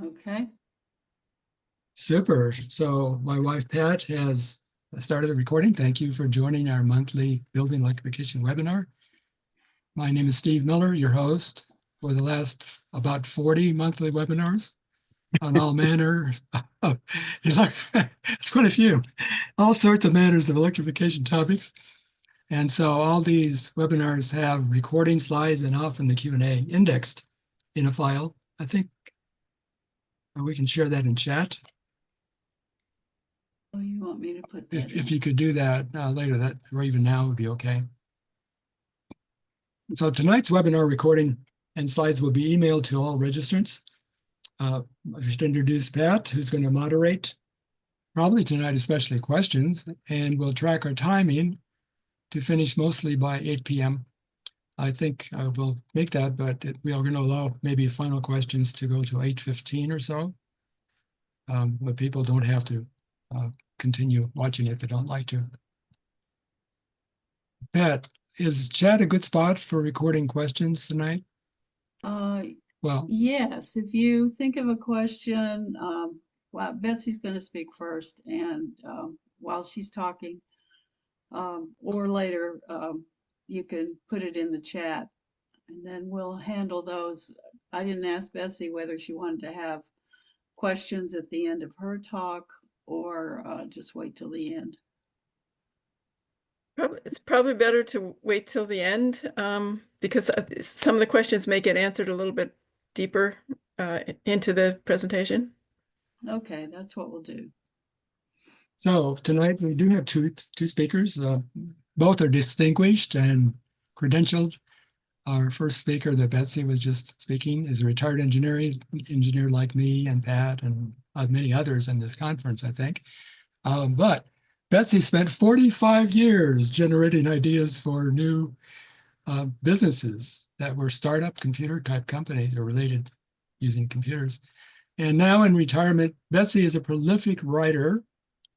Okay. Super. So my wife Pat has started the recording. Thank you for joining our monthly Building Electrification webinar. My name is Steve Miller, your host for the last about 40 monthly webinars on all manners of, it's quite a few, all sorts of manners of electrification topics. And so all these webinars have recording slides and often the Q&A indexed in a file. I think we can share that in chat. Oh, you want me to put that If in? you could do that later, that or even now would be okay. So tonight's webinar recording and slides will be emailed to all registrants. I should introduce Pat, who's going to moderate probably tonight, especially questions, and we'll track our timing to finish mostly by 8 p.m. I think we'll make that, but we are going to allow maybe final questions to go to 8:15 or so. But people don't have to continue watching if they don't like to. Pat, is chat a good spot for recording questions tonight? Uh, Well, yes, if you think of a question, well, Betsy's going to speak first, and while she's talking, or later, you can put it in the chat, and then we'll handle those. I didn't ask Betsy whether she wanted to have questions at the end of her talk or just wait till the end. It's probably better to wait till the end because some of the questions may get answered a little bit deeper into the presentation. Okay, that's what we'll do. so tonight we do have two speakers. Both are distinguished and credentialed. Our first speaker that Betsy was just speaking is a retired engineer like me and Pat and many others in this conference, I think. But Betsy spent 45 years generating ideas for new businesses that were startup computer type companies or related using computers. And now in retirement, Betsy is a prolific writer.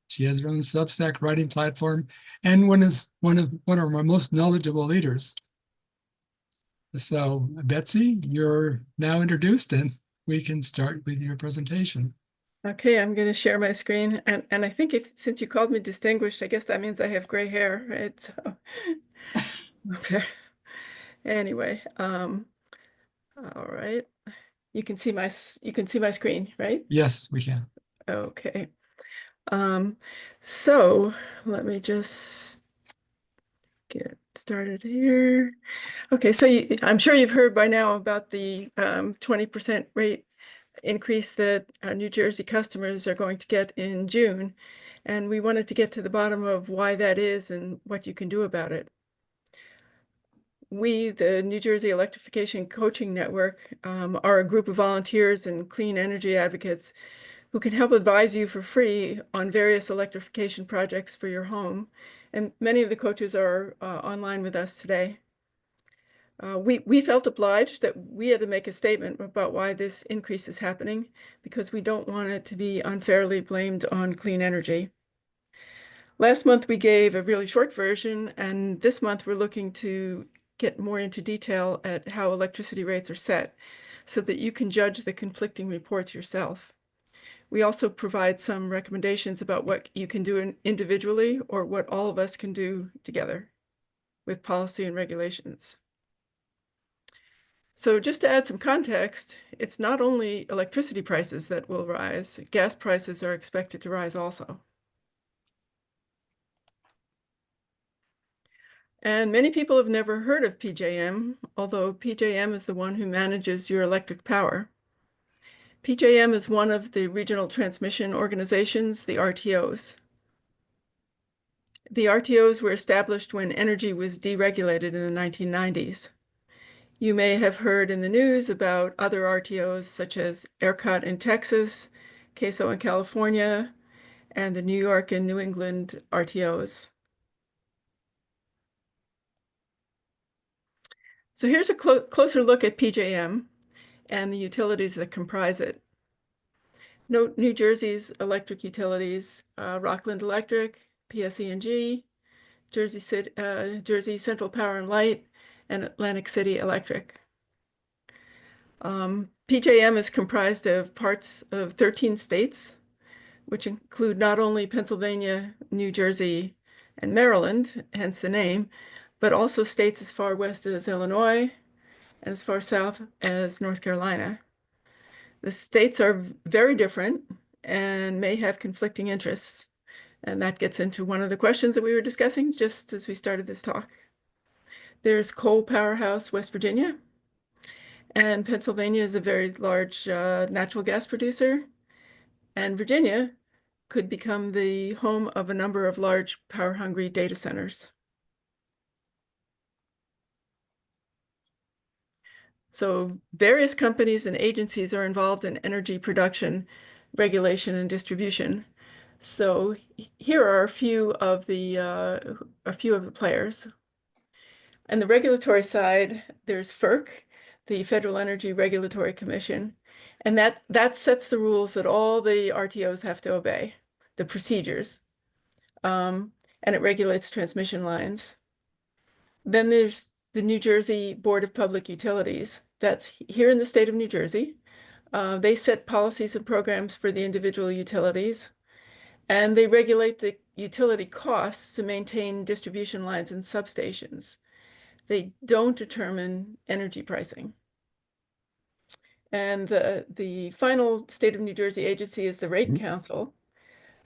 She has her own Substack writing platform and one of our most knowledgeable leaders. So Betsy, you're now introduced and we can start with your presentation. Okay, I'm going to share my screen. And I think since you called me distinguished, I guess that means I have gray hair, right? So, okay. Anyway, all right. You can see my screen, right? Yes, we can. Okay. So let me just get started here. Okay, so I'm sure you've heard by now about the 20% rate increase that New Jersey customers are going to get in June. And we wanted to get to the bottom of why that is and what you can do about it. We, the New Jersey Electrification Coaching Network, are a group of volunteers and clean energy advocates who can help advise you for free on various electrification projects for your home. And many of the coaches are online with us today. We felt obliged that we had to make a statement about why this increase is happening because we don't want it to be unfairly blamed on clean energy. Last month we gave a really short version, and this month we're looking to get more into detail at how electricity rates are set so that you can judge the conflicting reports yourself. We also provide some recommendations about what you can do individually or what all of us can do together with policy and regulations. So just to add some context, it's not only electricity prices that will rise, gas prices are expected to rise also. And many people have never heard of PJM, although PJM is the one who manages your electric power. PJM is one of the regional transmission organizations, the RTOs. The RTOs were established when energy was deregulated in the 1990s. You may have heard in the news about other RTOs such as ERCOT in Texas, CAISO in California, and the New York and New England RTOs. So here's a closer look at PJM and the utilities that comprise it. Note New Jersey's electric utilities, Rockland Electric, PSE&G, Jersey Central Power and Light, and Atlantic City Electric. PJM is comprised of parts of 13 states, which include not only Pennsylvania, New Jersey, and Maryland, hence the name, but also states as far west as Illinois and as far south as North Carolina. The states are very different and may have conflicting interests. And that gets into one of the questions that we were discussing just as we started this talk. There's coal powerhouse West Virginia, and Pennsylvania is a very large natural gas producer, and Virginia could become the home of a number of large power-hungry data centers. So various companies and agencies are involved in energy production, regulation, and distribution. So here are a few of the players. On the regulatory side, there's FERC, the Federal Energy Regulatory Commission, and that sets the rules that all the RTOs have to obey, the procedures, and it regulates transmission lines. Then there's the New Jersey Board of Public Utilities. That's here in the state of New Jersey. They set policies and programs for the individual utilities, and they regulate the utility costs to maintain distribution lines and substations. They don't determine energy pricing. And the final state of New Jersey agency is the Rate Council.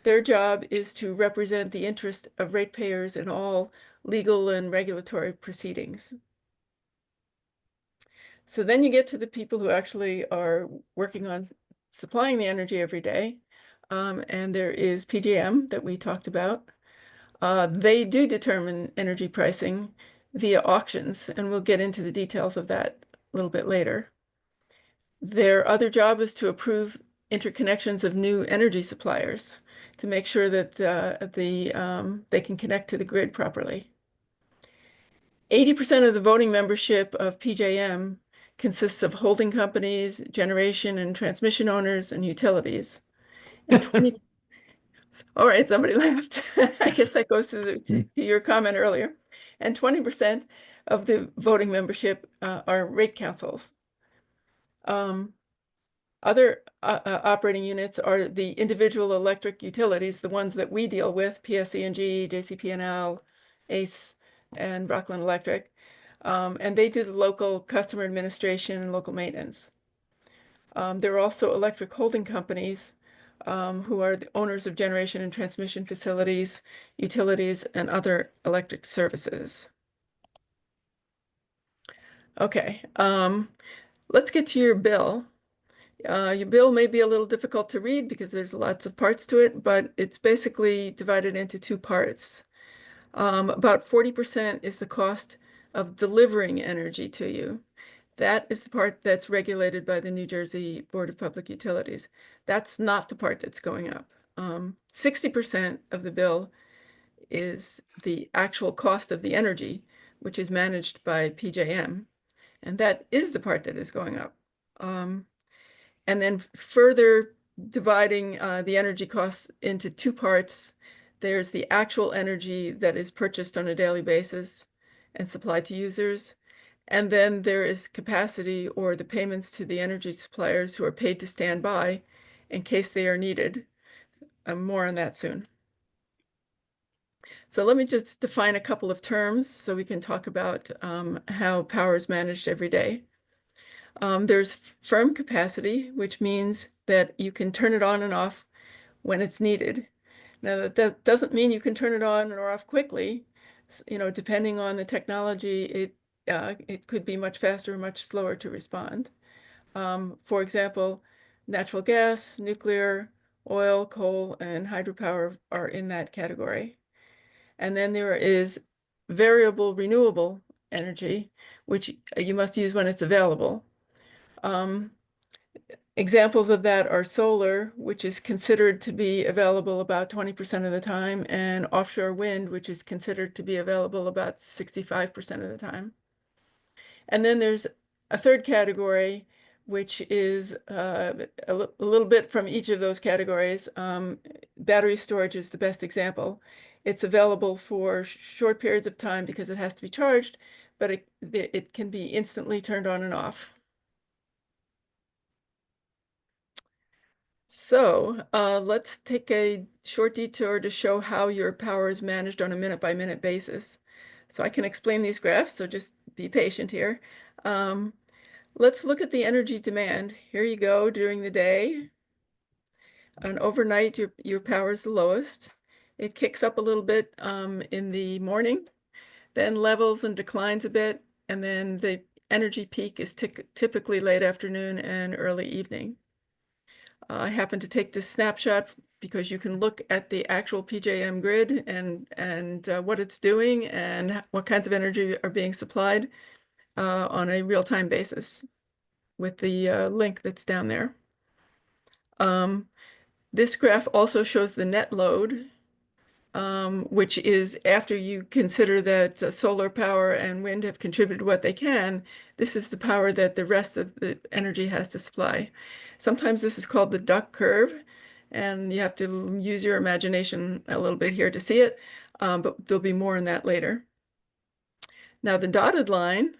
Their job is to represent the interest of ratepayers in all legal and regulatory proceedings. So then you get to the people who actually are working on supplying the energy every day. And there is PJM that we talked about. They do determine energy pricing via auctions, and we'll get into the details of that a little bit later. Their other job is to approve interconnections of new energy suppliers to make sure that they can connect to the grid properly. 80% of the voting membership of PJM consists of holding companies, generation and transmission owners, and utilities. And 20 All right, somebody laughed. I guess that goes to your comment earlier. And 20% of the voting membership are rate councils. Other operating units are the individual electric utilities, the ones that we deal with, PSE&G, JCP&L, ACE, and Rockland Electric. And they do the local customer administration and local maintenance. There are also electric holding companies who are the owners of generation and transmission facilities, utilities, and other electric services. Okay, let's get to your bill. Your bill may be a little difficult to read because there's lots of parts to it, but it's basically divided into two parts. About 40% is the cost of delivering energy to you. That is the part that's regulated by the New Jersey Board of Public Utilities. That's not the part that's going up. 60% of the bill is the actual cost of the energy, which is managed by PJM, and that is the part that is going up. And then further dividing the energy costs into two parts, there's the actual energy that is purchased on a daily basis and supplied to users. And then there is capacity, or the payments to the energy suppliers who are paid to stand by in case they are needed. More on that soon. So let me just define a couple of terms so we can talk about how power is managed every day. There's firm capacity, which means that you can turn it on and off when it's needed. Now, that doesn't mean you can turn it on or off quickly. Depending on the technology, it could be much faster or much slower to respond. For example, natural gas, nuclear, oil, coal, and hydropower are in that category. And then there is variable renewable energy, which you must use when it's available. Examples of that are solar, which is considered to be available about 20% of the time, and offshore wind, which is considered to be available about 65% of the time. And then there's a third category, which is a little bit from each of those categories. Battery storage is the best example. It's available for short periods of time because it has to be charged, but it can be instantly turned on and off. So let's take a short detour to show how your power is managed on a minute-by-minute basis. So I can explain these graphs, so just be patient here. Let's look at the energy demand. Here you go during the day. And overnight, your power is the lowest. It kicks up a little bit in the morning, then levels and declines a bit, and then the energy peak is typically late afternoon and early evening. I happen to take this snapshot because you can look at the actual PJM grid and what it's doing and what kinds of energy are being supplied on a real-time basis with the link that's down there. This graph also shows the net load, which is after you consider that solar power and wind have contributed what they can. This is the power that the rest of the energy has to supply. Sometimes this is called the duck curve, and you have to use your imagination a little bit here to see it, but there'll be more on that later. Now the dotted line,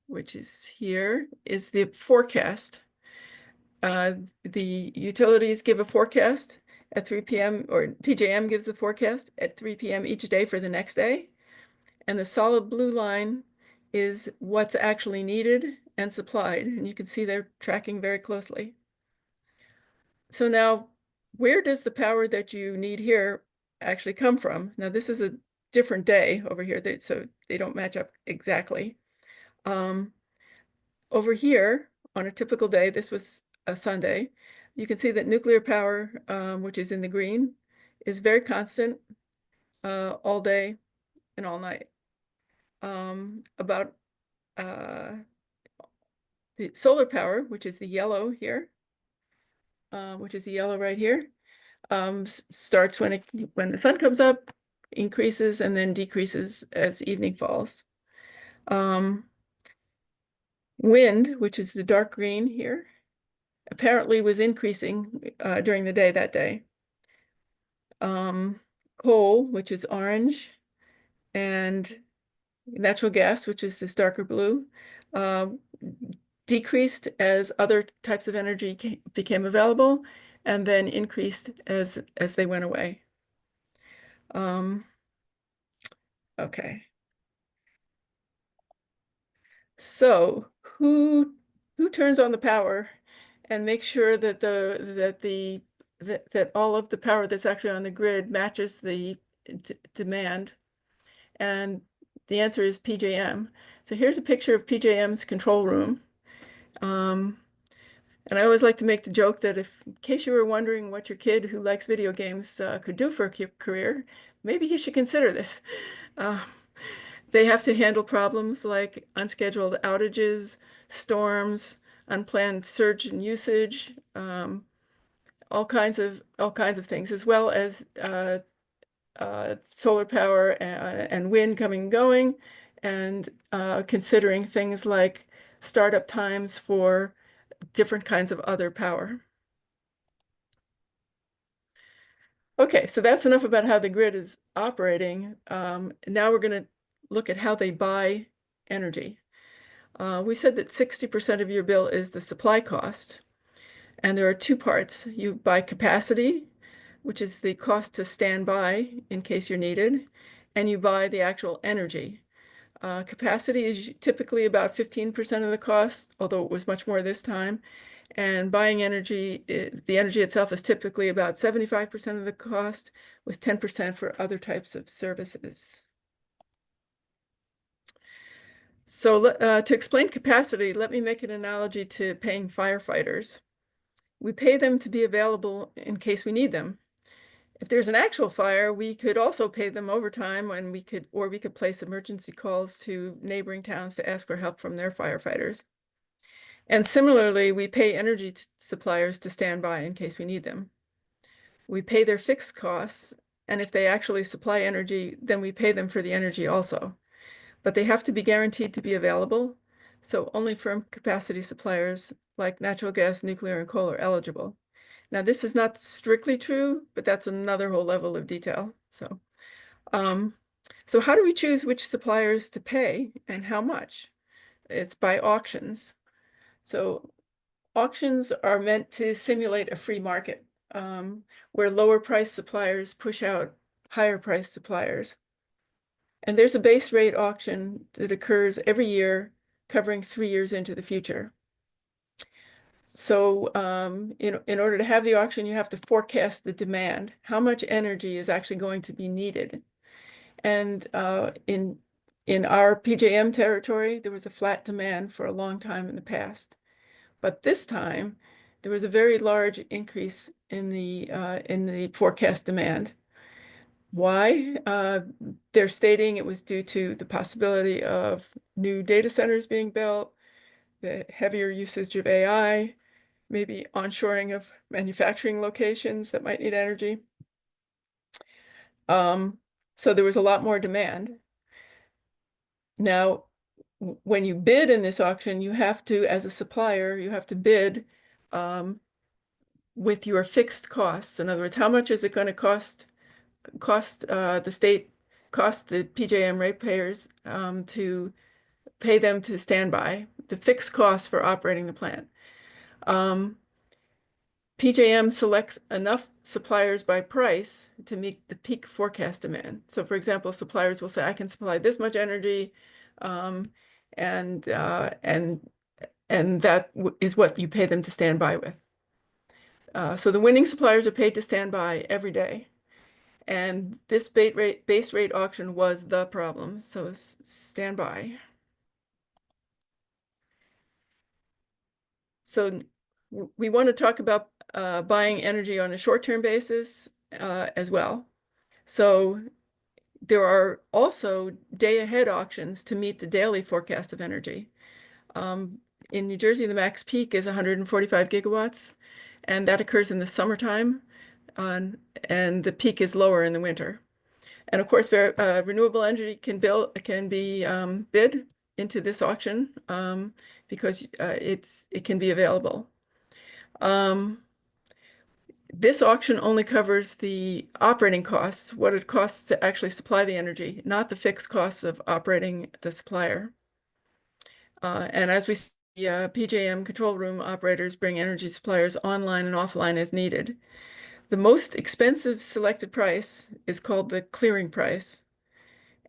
which is here, is the forecast. The utilities give a forecast at 3 p.m. or PJM gives the forecast at 3 p.m. each day for the next day. And the solid blue line is what's actually needed and supplied. And you can see they're tracking very closely. So now, where does the power that you need here actually come from? Now, this is a different day over here, so they don't match up exactly. Over here, on a typical day, this was a Sunday, you can see that nuclear power, which is in the green, is very constant all day and all night. About the solar power, which is the yellow here, which is the yellow right here, starts when the sun comes up, increases, and then decreases as evening falls. Wind, which is the dark green here, apparently was increasing during the day that day. Coal, which is orange, and natural gas, which is this darker blue, decreased as other types of energy became available, and then increased as they went away. Okay. So who turns on the power and makes sure that that all of the power that's actually on the grid matches the demand? And the answer is PJM. So here's a picture of PJM's control room. And I always like to make the joke that in case you were wondering what your kid who likes video games could do for a career, maybe he should consider this. They have to handle problems like unscheduled outages, storms, unplanned surge in usage, all kinds of things, as well as solar power and wind coming and going, and considering things like startup times for different kinds of other power. Okay, so that's enough about how the grid is operating. Now we're going to look at how they buy energy. We said that 60% of your bill is the supply cost, and there are two parts. You buy capacity, which is the cost to stand by in case you're needed, and you buy the actual energy. Capacity is typically about 15% of the cost, although it was much more this time. And buying energy, the energy itself is typically about 75% of the cost, with 10% for other types of services. So to explain capacity, let me make an analogy to paying firefighters. We pay them to be available in case we need them. If there's an actual fire, we could also pay them overtime, and we could place emergency calls to neighboring towns to ask for help from their firefighters. And similarly, we pay energy suppliers to stand by in case we need them. We pay their fixed costs, and if they actually supply energy, then we pay them for the energy also. But they have to be guaranteed to be available, so only firm capacity suppliers like natural gas, nuclear, and coal are eligible. Now, this is not strictly true, but that's another whole level of detail. So how do we choose which suppliers to pay and how much? It's by auctions. So Auctions are meant to simulate a free market, where lower price suppliers push out higher price suppliers. And there's a base rate auction that occurs every year, covering 3 years into the future. So in order to have the auction, you have to forecast the demand. How much energy is actually going to be needed? And in our PJM territory, there was a flat demand for a long time in the past. But this time, there was a very large increase in the forecast demand. Why? They're stating it was due to the possibility of new data centers being built, the heavier usage of AI, maybe onshoring of manufacturing locations that might need energy. So there was a lot more demand. Now, when you bid in this auction, you have to, as a supplier, you have to bid with your fixed costs. In other words, how much is it going to cost the state, cost the PJM ratepayers to pay them to stand by, the fixed costs for operating the plant. PJM selects enough suppliers by price to meet the peak forecast demand. So for example, suppliers will say, I can supply this much energy, and that is what you pay them to stand by with. So the winning suppliers are paid to stand by every day. And this base rate auction was the problem, so stand by. So we want to talk about buying energy on a short-term basis as well. So there are also day-ahead auctions to meet the daily forecast of energy. In New Jersey, the max peak is 145 gigawatts, and that occurs in the summertime, and the peak is lower in the winter. And of course, renewable energy can be bid into this auction because it can be available. This auction only covers the operating costs, what it costs to actually supply the energy, not the fixed costs of operating the supplier. And as we see, PJM control room operators bring energy suppliers online and offline as needed. The most expensive selected price is called the clearing price,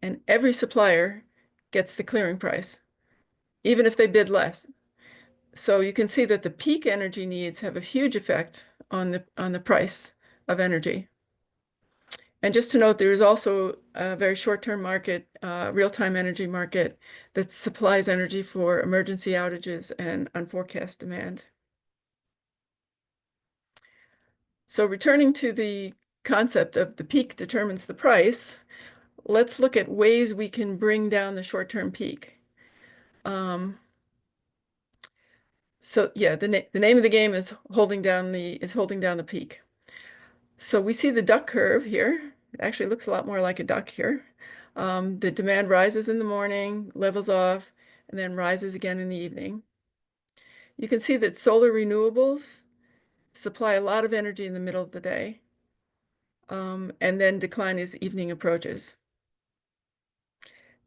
and every supplier gets the clearing price, even if they bid less. So you can see that the peak energy needs have a huge effect on the price of energy. And just to note, there is also a very short-term market, real-time energy market that supplies energy for emergency outages and unforecast demand. So returning to the concept of the peak determines the price, let's look at ways we can bring down the short-term peak. So yeah, the name of the game is holding down the peak. So we see the duck curve here. It actually looks a lot more like a duck here. The demand rises in the morning, levels off, and then rises again in the evening. You can see that solar renewables supply a lot of energy in the middle of the day, and then decline as evening approaches.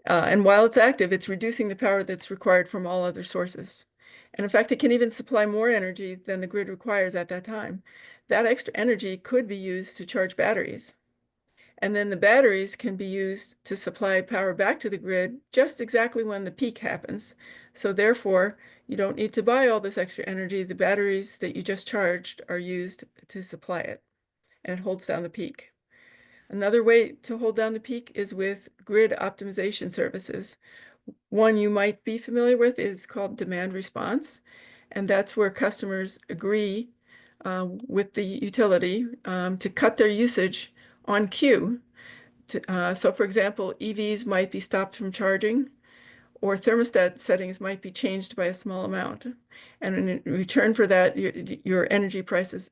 And while it's active, it's reducing the power that's required from all other sources. And in fact, it can even supply more energy than the grid requires at that time. That extra energy could be used to charge batteries. And then the batteries can be used to supply power back to the grid just exactly when the peak happens. So therefore, you don't need to buy all this extra energy. The batteries that you just charged are used to supply it, and it holds down the peak. Another way to hold down the peak is with grid optimization services. One you might be familiar with is called demand response, and that's where customers agree with the utility to cut their usage on cue. So for example, EVs might be stopped from charging, or thermostat settings might be changed by a small amount. And in return for that, your energy prices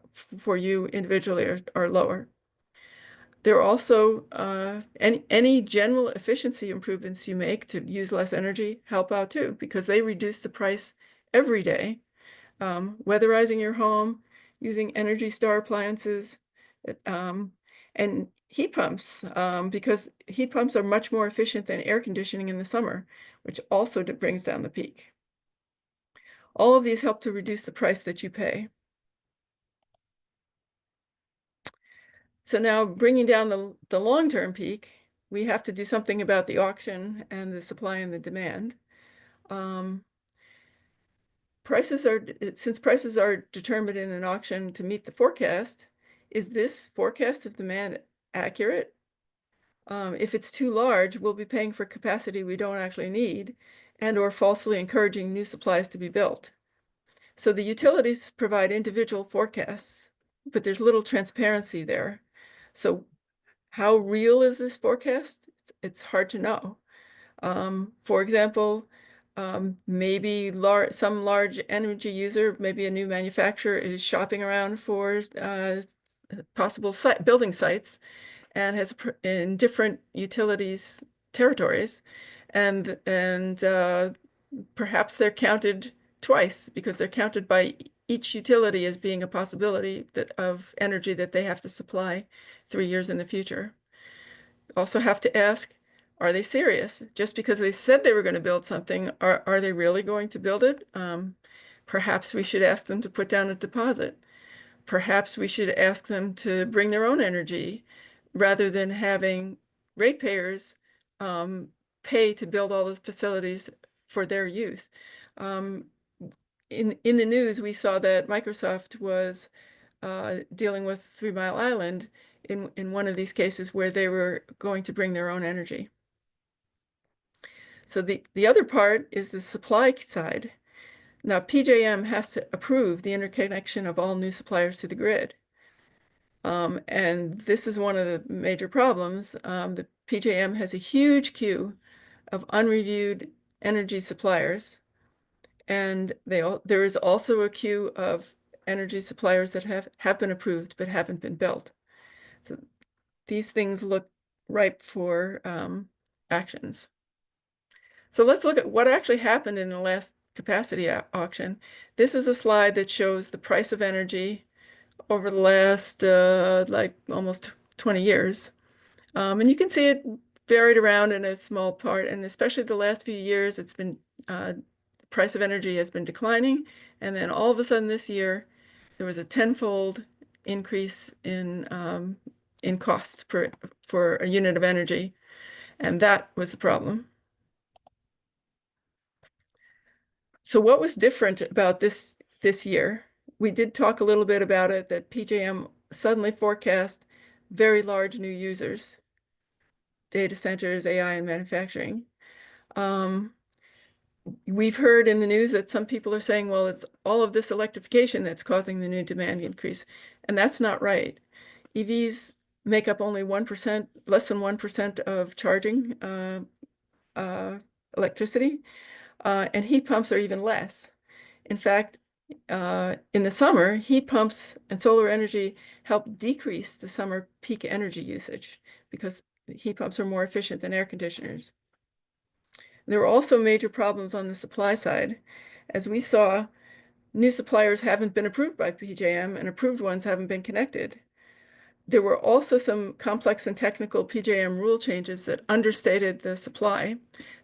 for you individually are lower. There are also any general efficiency improvements you make to use less energy help out too, because they reduce the price every day. Weatherizing your home, using Energy Star appliances, and heat pumps, because heat pumps are much more efficient than air conditioning in the summer, which also brings down the peak. All of these help to reduce the price that you pay. So now bringing down the long-term peak, we have to do something about the auction and the supply and the demand. Since prices are determined in an auction to meet the forecast, is this forecast of demand accurate? If it's too large, we'll be paying for capacity we don't actually need and or falsely encouraging new supplies to be built. So the utilities provide individual forecasts, but there's little transparency there. So how real is this forecast? It's hard to know. For example, maybe some large energy user, maybe a new manufacturer, is shopping around for possible building sites and has in different utilities territories, and perhaps they're counted twice because they're counted by each utility as being a possibility of energy that they have to supply 3 years in the future. Also have to ask, are they serious? Just because they said they were going to build something, are they really going to build it? Perhaps we should ask them to put down a deposit. Perhaps we should ask them to bring their own energy rather than having ratepayers pay to build all those facilities for their use. In the news, we saw that Microsoft was dealing with 3 Mile Island in one of these cases where they were going to bring their own energy. So the other part is the supply side. Now, PJM has to approve the interconnection of all new suppliers to the grid. And this is one of the major problems. The PJM has a huge queue of unreviewed energy suppliers, and there is also a queue of energy suppliers that have been approved but haven't been built. So these things look ripe for actions. So let's look at what actually happened in the last capacity auction. This is a slide that shows the price of energy over the last like almost 20 years. And you can see it varied around in a small part, and especially the last few years, it's been price of energy has been declining, and then all of a sudden this year, there was a tenfold increase in cost for a unit of energy, and that was the problem. So what was different about this year? We did talk a little bit about it, that PJM suddenly forecast very large new users, data centers, AI, and manufacturing. We've heard in the news that some people are saying, well, it's all of this electrification that's causing the new demand increase. And that's not right. EVs make up only 1%, less than 1% of charging electricity, and heat pumps are even less. In fact, in the summer, heat pumps and solar energy help decrease the summer peak energy usage because heat pumps are more efficient than air conditioners. There were also major problems on the supply side. As we saw, new suppliers haven't been approved by PJM and approved ones haven't been connected. There were also some complex and technical PJM rule changes that understated the supply.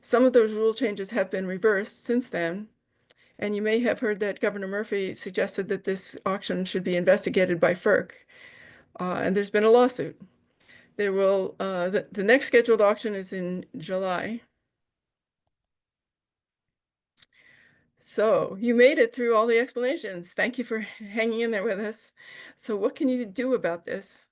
Some of those rule changes have been reversed since then. And you may have heard that Governor Murphy suggested that this auction should be investigated by FERC. And there's been a lawsuit. The next scheduled auction is in July. So you made it through all the explanations. Thank you for hanging in there with us. So what can you do about this?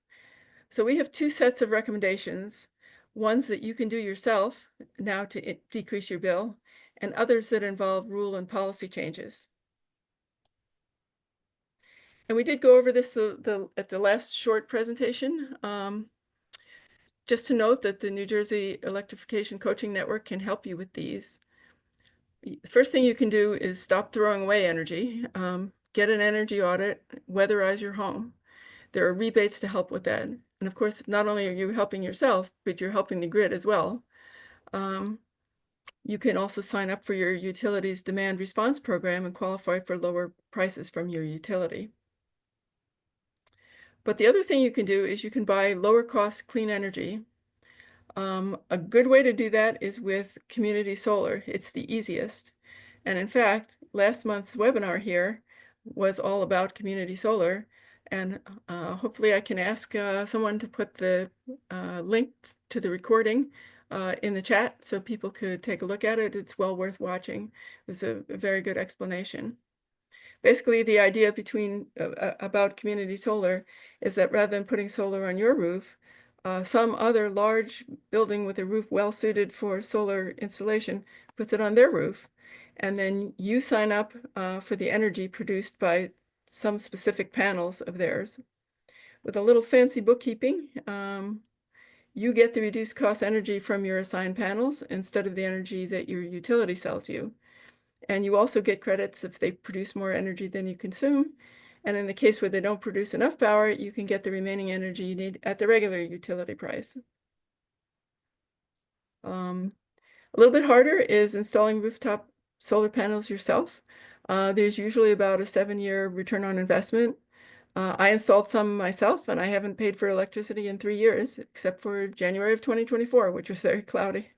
So we have 2 sets of recommendations, ones that you can do yourself now to decrease your bill, and others that involve rule and policy changes. And we did go over this at the last short presentation. Just to note that the New Jersey Electrification Coaching Network can help you with these. The first thing you can do is stop throwing away energy. Get an energy audit, weatherize your home. There are rebates to help with that. And of course, not only are you helping yourself, but you're helping the grid as well. You can also sign up for your utility's demand response program and qualify for lower prices from your utility. But the other thing you can do is you can buy lower cost clean energy. A good way to do that is with community solar. It's the easiest. And in fact, last month's webinar here was all about community solar. And hopefully I can ask someone to put the link to the recording in the chat so people could take a look at it. It's well worth watching. It was a very good explanation. Basically, the idea about community solar is that rather than putting solar on your roof, some other large building with a roof well suited for solar installation puts it on their roof. And then you sign up for the energy produced by some specific panels of theirs. With a little fancy bookkeeping, you get the reduced cost energy from your assigned panels instead of the energy that your utility sells you. And you also get credits if they produce more energy than you consume. And in the case where they don't produce enough power, you can get the remaining energy you need at the regular utility price. A little bit harder is installing rooftop solar panels yourself. There's usually about a 7-year return on investment. I installed some myself, and I haven't paid for electricity in 3 years, except for January of 2024, which was very cloudy.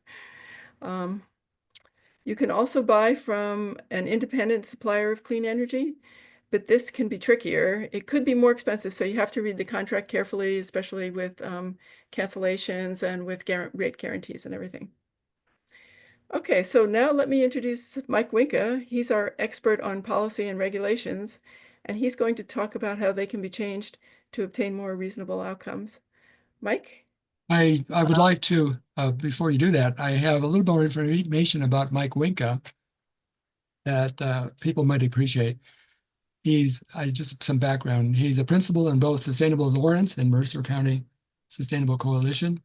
You can also buy from an independent supplier of clean energy, but this can be trickier. It could be more expensive, so you have to read the contract carefully, especially with cancellations and with rate guarantees and everything. Okay, so now let me introduce Mike Winka. He's our expert on policy and regulations, and he's going to talk about how they can be changed to obtain more reasonable outcomes. Mike? I would like to, before you do that, I have a little more information about Mike Winka that people might appreciate. He's, just some background, he's a principal in both Sustainable Lawrence and Mercer County Sustainable Coalition.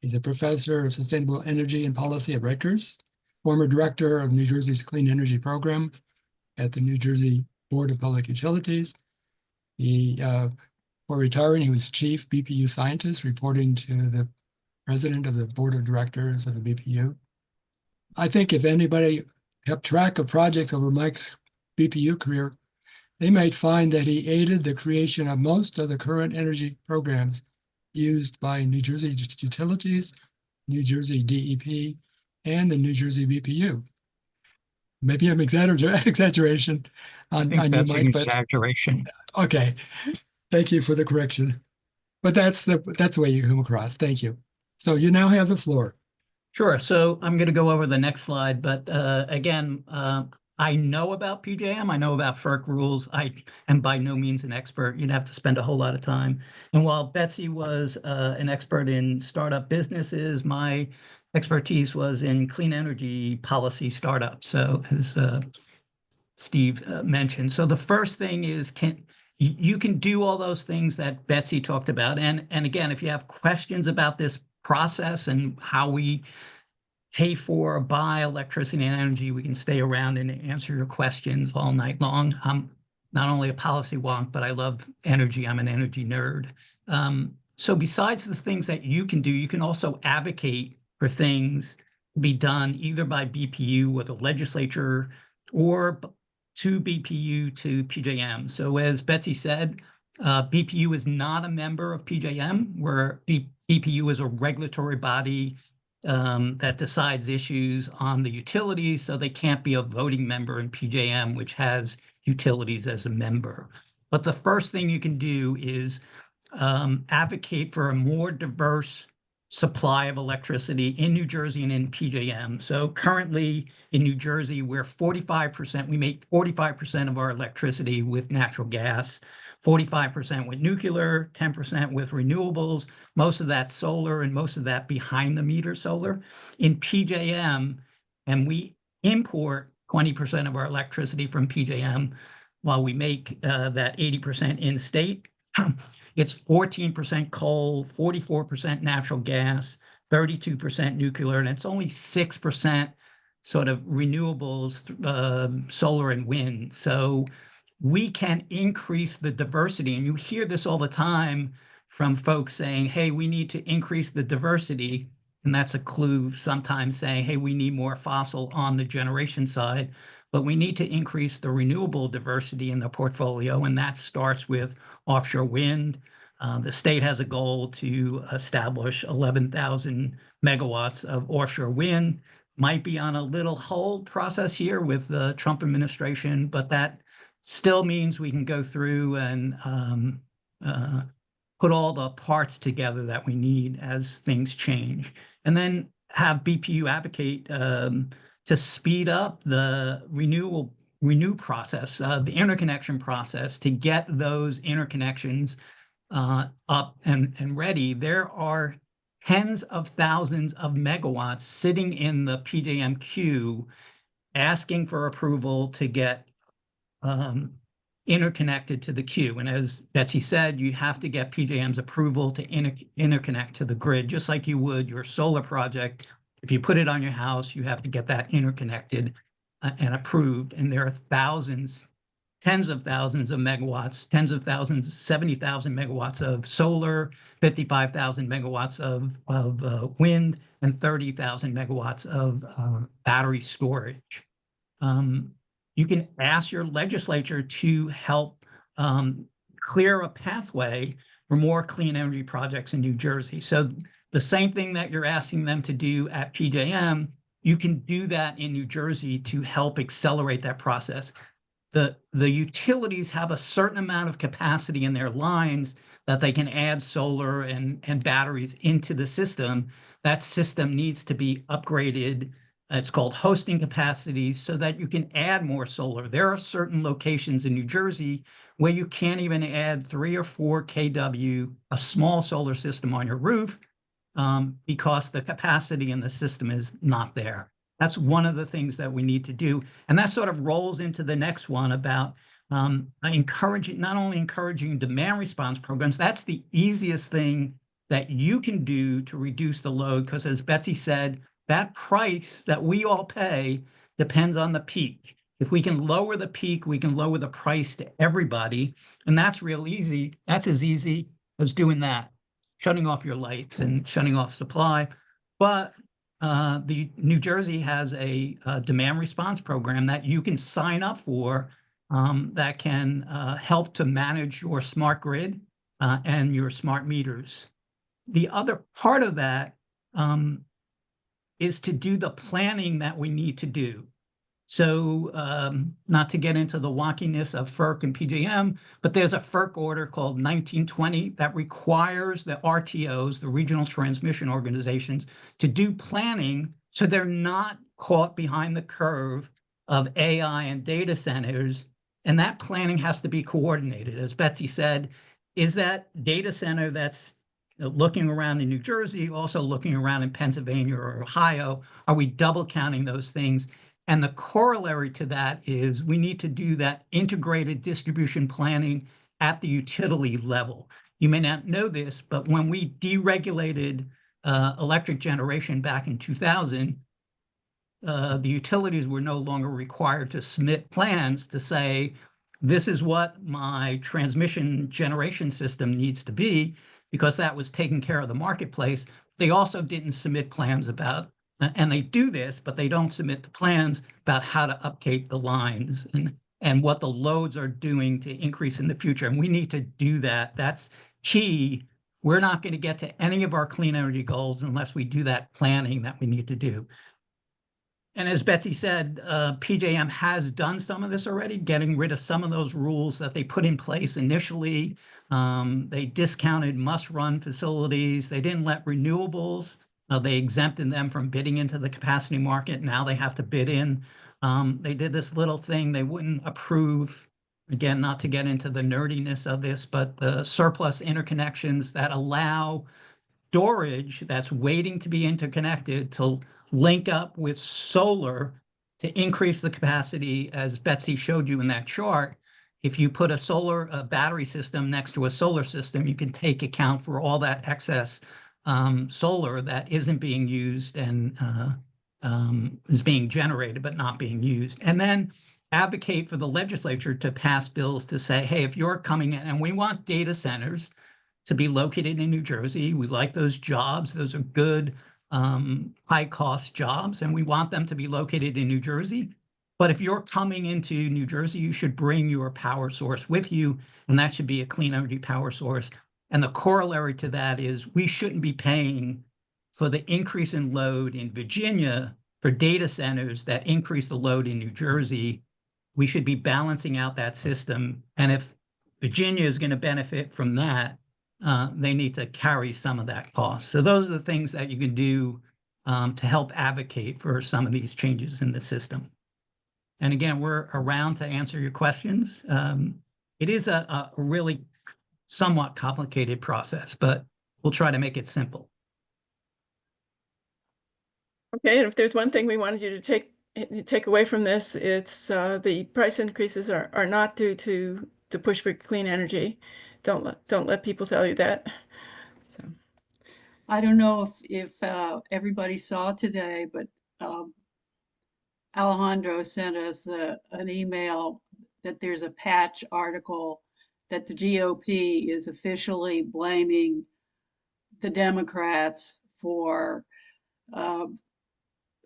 He's a professor of sustainable energy and policy at Rutgers, former director of New Jersey's Clean Energy Program at the New Jersey Board of Public Utilities. Before retiring, he was chief BPU scientist, reporting to the president of the board of directors of the BPU. I think if anybody kept track of projects over Mike's BPU career, they might find that he aided the creation of most of the current energy programs used by New Jersey utilities, New Jersey DEP, and the New Jersey BPU. Maybe I'm exaggeration on you, Mike, but exaggeration. Okay, thank you for the correction. But that's the way you come across. Thank you. So you now have the floor. Sure. So I'm going to go over the next slide, but again, I know about PJM. I know about FERC rules. I am by no means an expert. You'd have to spend a whole lot of time. And while Betsy was an expert in startup businesses, my expertise was in clean energy policy startups. So as Steve mentioned. So the first thing is, you can do all those things that Betsy talked about. And again, if you have questions about this process and how we pay for or buy electricity and energy, we can stay around and answer your questions all night long. I'm not only a policy wonk, but I love energy. I'm an energy nerd. So besides the things that you can do, you can also advocate for things to be done either by BPU or the legislature or to BPU to PJM. So as Betsy said, BPU is not a member of PJM, where BPU is a regulatory body that decides issues on the utilities, so they can't be a voting member in PJM, which has utilities as a member. But the first thing you can do is advocate for a more diverse supply of electricity in New Jersey and in PJM. So currently in New Jersey, we make 45% of our electricity with natural gas, 45% with nuclear, 10% with renewables, most of that solar, and most of that behind the meter solar. In PJM, and we import 20% of our electricity from PJM, while we make that 80% in state. It's 14% coal, 44% natural gas, 32% nuclear, and it's only 6% sort of renewables, solar and wind. So we can increase the diversity. And you hear this all the time from folks saying, hey, we need to increase the diversity. And that's a clue sometimes saying, hey, we need more fossil on the generation side, but we need to increase the renewable diversity in the portfolio. And that starts with offshore wind. The state has a goal to establish 11,000 megawatts of offshore wind. might be on a little hold process here with the Trump administration, but that still means we can go through and put all the parts together that we need as things change, and then have BPU advocate to speed up the renew process, the interconnection process, to get those interconnections up and ready. There are tens of thousands of megawatts sitting in the PJM queue asking for approval to get interconnected to the queue. And as Betsy said, you have to get PJM's approval to interconnect to the grid, just like you would your solar project. If you put it on your house, you have to get that interconnected and approved. And there are thousands, tens of thousands of megawatts, tens of thousands, 70,000 megawatts of solar, 55,000 megawatts of wind, and 30,000 megawatts of battery storage. You can ask your legislature to help clear a pathway for more clean energy projects in New Jersey. So the same thing that you're asking them to do at PJM, you can do that in New Jersey to help accelerate that process. The utilities have a certain amount of capacity in their lines that they can add solar and batteries into the system. That system needs to be upgraded. It's called hosting capacity, so that you can add more solar. There are certain locations in New Jersey where you can't even add 3 or 4 kW, a small solar system on your roof, because the capacity in the system is not there. That's one of the things that we need to do. And that sort of rolls into the next one about not only encouraging demand response programs. That's the easiest thing that you can do to reduce the load, because as Betsy said, that price that we all pay depends on the peak. If we can lower the peak, we can lower the price to everybody. And that's real easy. That's as easy as doing that, shutting off your lights and shutting off supply. But the New Jersey has a demand response program that you can sign up for that can help to manage your smart grid and your smart meters. The other part of that is to do the planning that we need to do. So not to get into the wonkiness of FERC and PJM, but there's a FERC order called 1920 that requires the RTOs, the regional transmission organizations, to do planning so they're not caught behind the curve of AI and data centers. And that planning has to be coordinated. As Betsy said, is that data center that's looking around in New Jersey, also looking around in Pennsylvania or Ohio? Are we double counting those things? And the corollary to that is we need to do that integrated distribution planning at the utility level. You may not know this, but when we deregulated electric generation back in 2000, the utilities were no longer required to submit plans to say, this is what my transmission generation system needs to be, because that was taking care of the marketplace. They also didn't submit plans about, and they do this, but they don't submit the plans about how to update the lines and what the loads are doing to increase in the future. And we need to do that. That's key. We're not going to get to any of our clean energy goals unless we do that planning that we need to do. And as Betsy said, PJM has done some of this already, getting rid of some of those rules that they put in place initially. They discounted must-run facilities. They didn't let renewables. They exempted them from bidding into the capacity market. Now they have to bid in. They did this little thing. They wouldn't approve, again, not to get into the nerdiness of this, but the surplus interconnections that allow storage that's waiting to be interconnected to link up with solar to increase the capacity, as Betsy showed you in that chart. If you put a battery system next to a solar system, you can take account for all that excess solar that isn't being used and is being generated but not being used. And then advocate for the legislature to pass bills to say, hey, if you're coming in, and we want data centers to be located in New Jersey, we like those jobs. Those are good, high-cost jobs, and we want them to be located in New Jersey. But if you're coming into New Jersey, you should bring your power source with you, and that should be a clean energy power source. And the corollary to that is we shouldn't be paying for the increase in load in Virginia for data centers that increase the load in New Jersey, we should be balancing out that system. And if Virginia is going to benefit from that, they need to carry some of that cost. So those are the things that you can do to help advocate for some of these changes in the system. And again, we're around to answer your questions. It is a really somewhat complicated process, but we'll try to make it simple. Okay, and if there's one thing we wanted you to take away from this, it's the price increases are not due to the push for clean energy. Don't let people tell you that. So I don't know if everybody saw today, but Alejandro sent us an email that there's a patch article that the GOP is officially blaming the Democrats uh,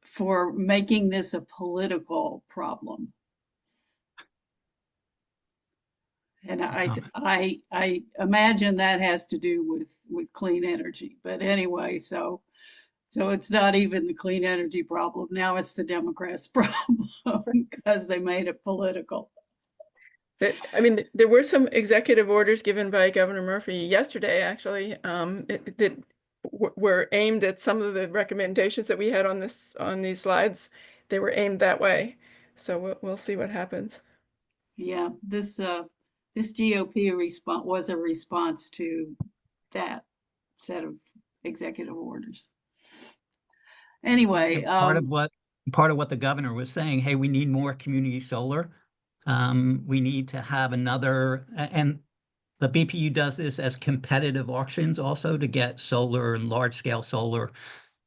for making this a political problem. And I imagine that has to do with clean energy. But anyway, so it's not even the clean energy problem. Now it's the Democrats' problem because they made it political. I mean, there were some executive orders given by Governor Murphy yesterday, actually, that were aimed at some of the recommendations that we had on these slides. They were aimed that way. So we'll see what happens. Yeah, this GOP response was a response to that set of executive orders. Anyway, Part of what the governor was saying, hey, we need more community solar. We need to have another, and the BPU does this as competitive auctions also to get solar and large scale solar.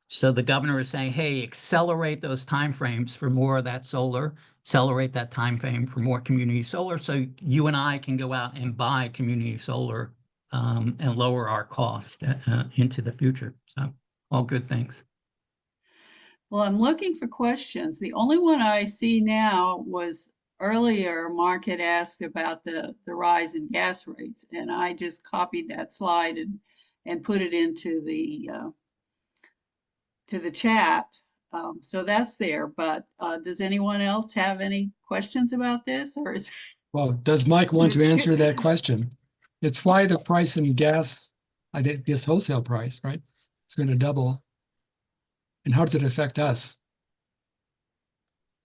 So the governor is saying, hey, accelerate those timeframes for more of that solar, accelerate that time frame for more community solar, so you and I can go out and buy community solar and lower our cost into the future. So all good things. well, I'm looking for questions. The only one I see now was earlier Mark had asked about the rise in gas rates, and I just copied that slide and put it into to the chat. So that's there. But does anyone else have any questions about this, or is Well, does Mike want to answer that question? It's why the price in gas, I think this wholesale price, right? It's going to double. And how does it affect us?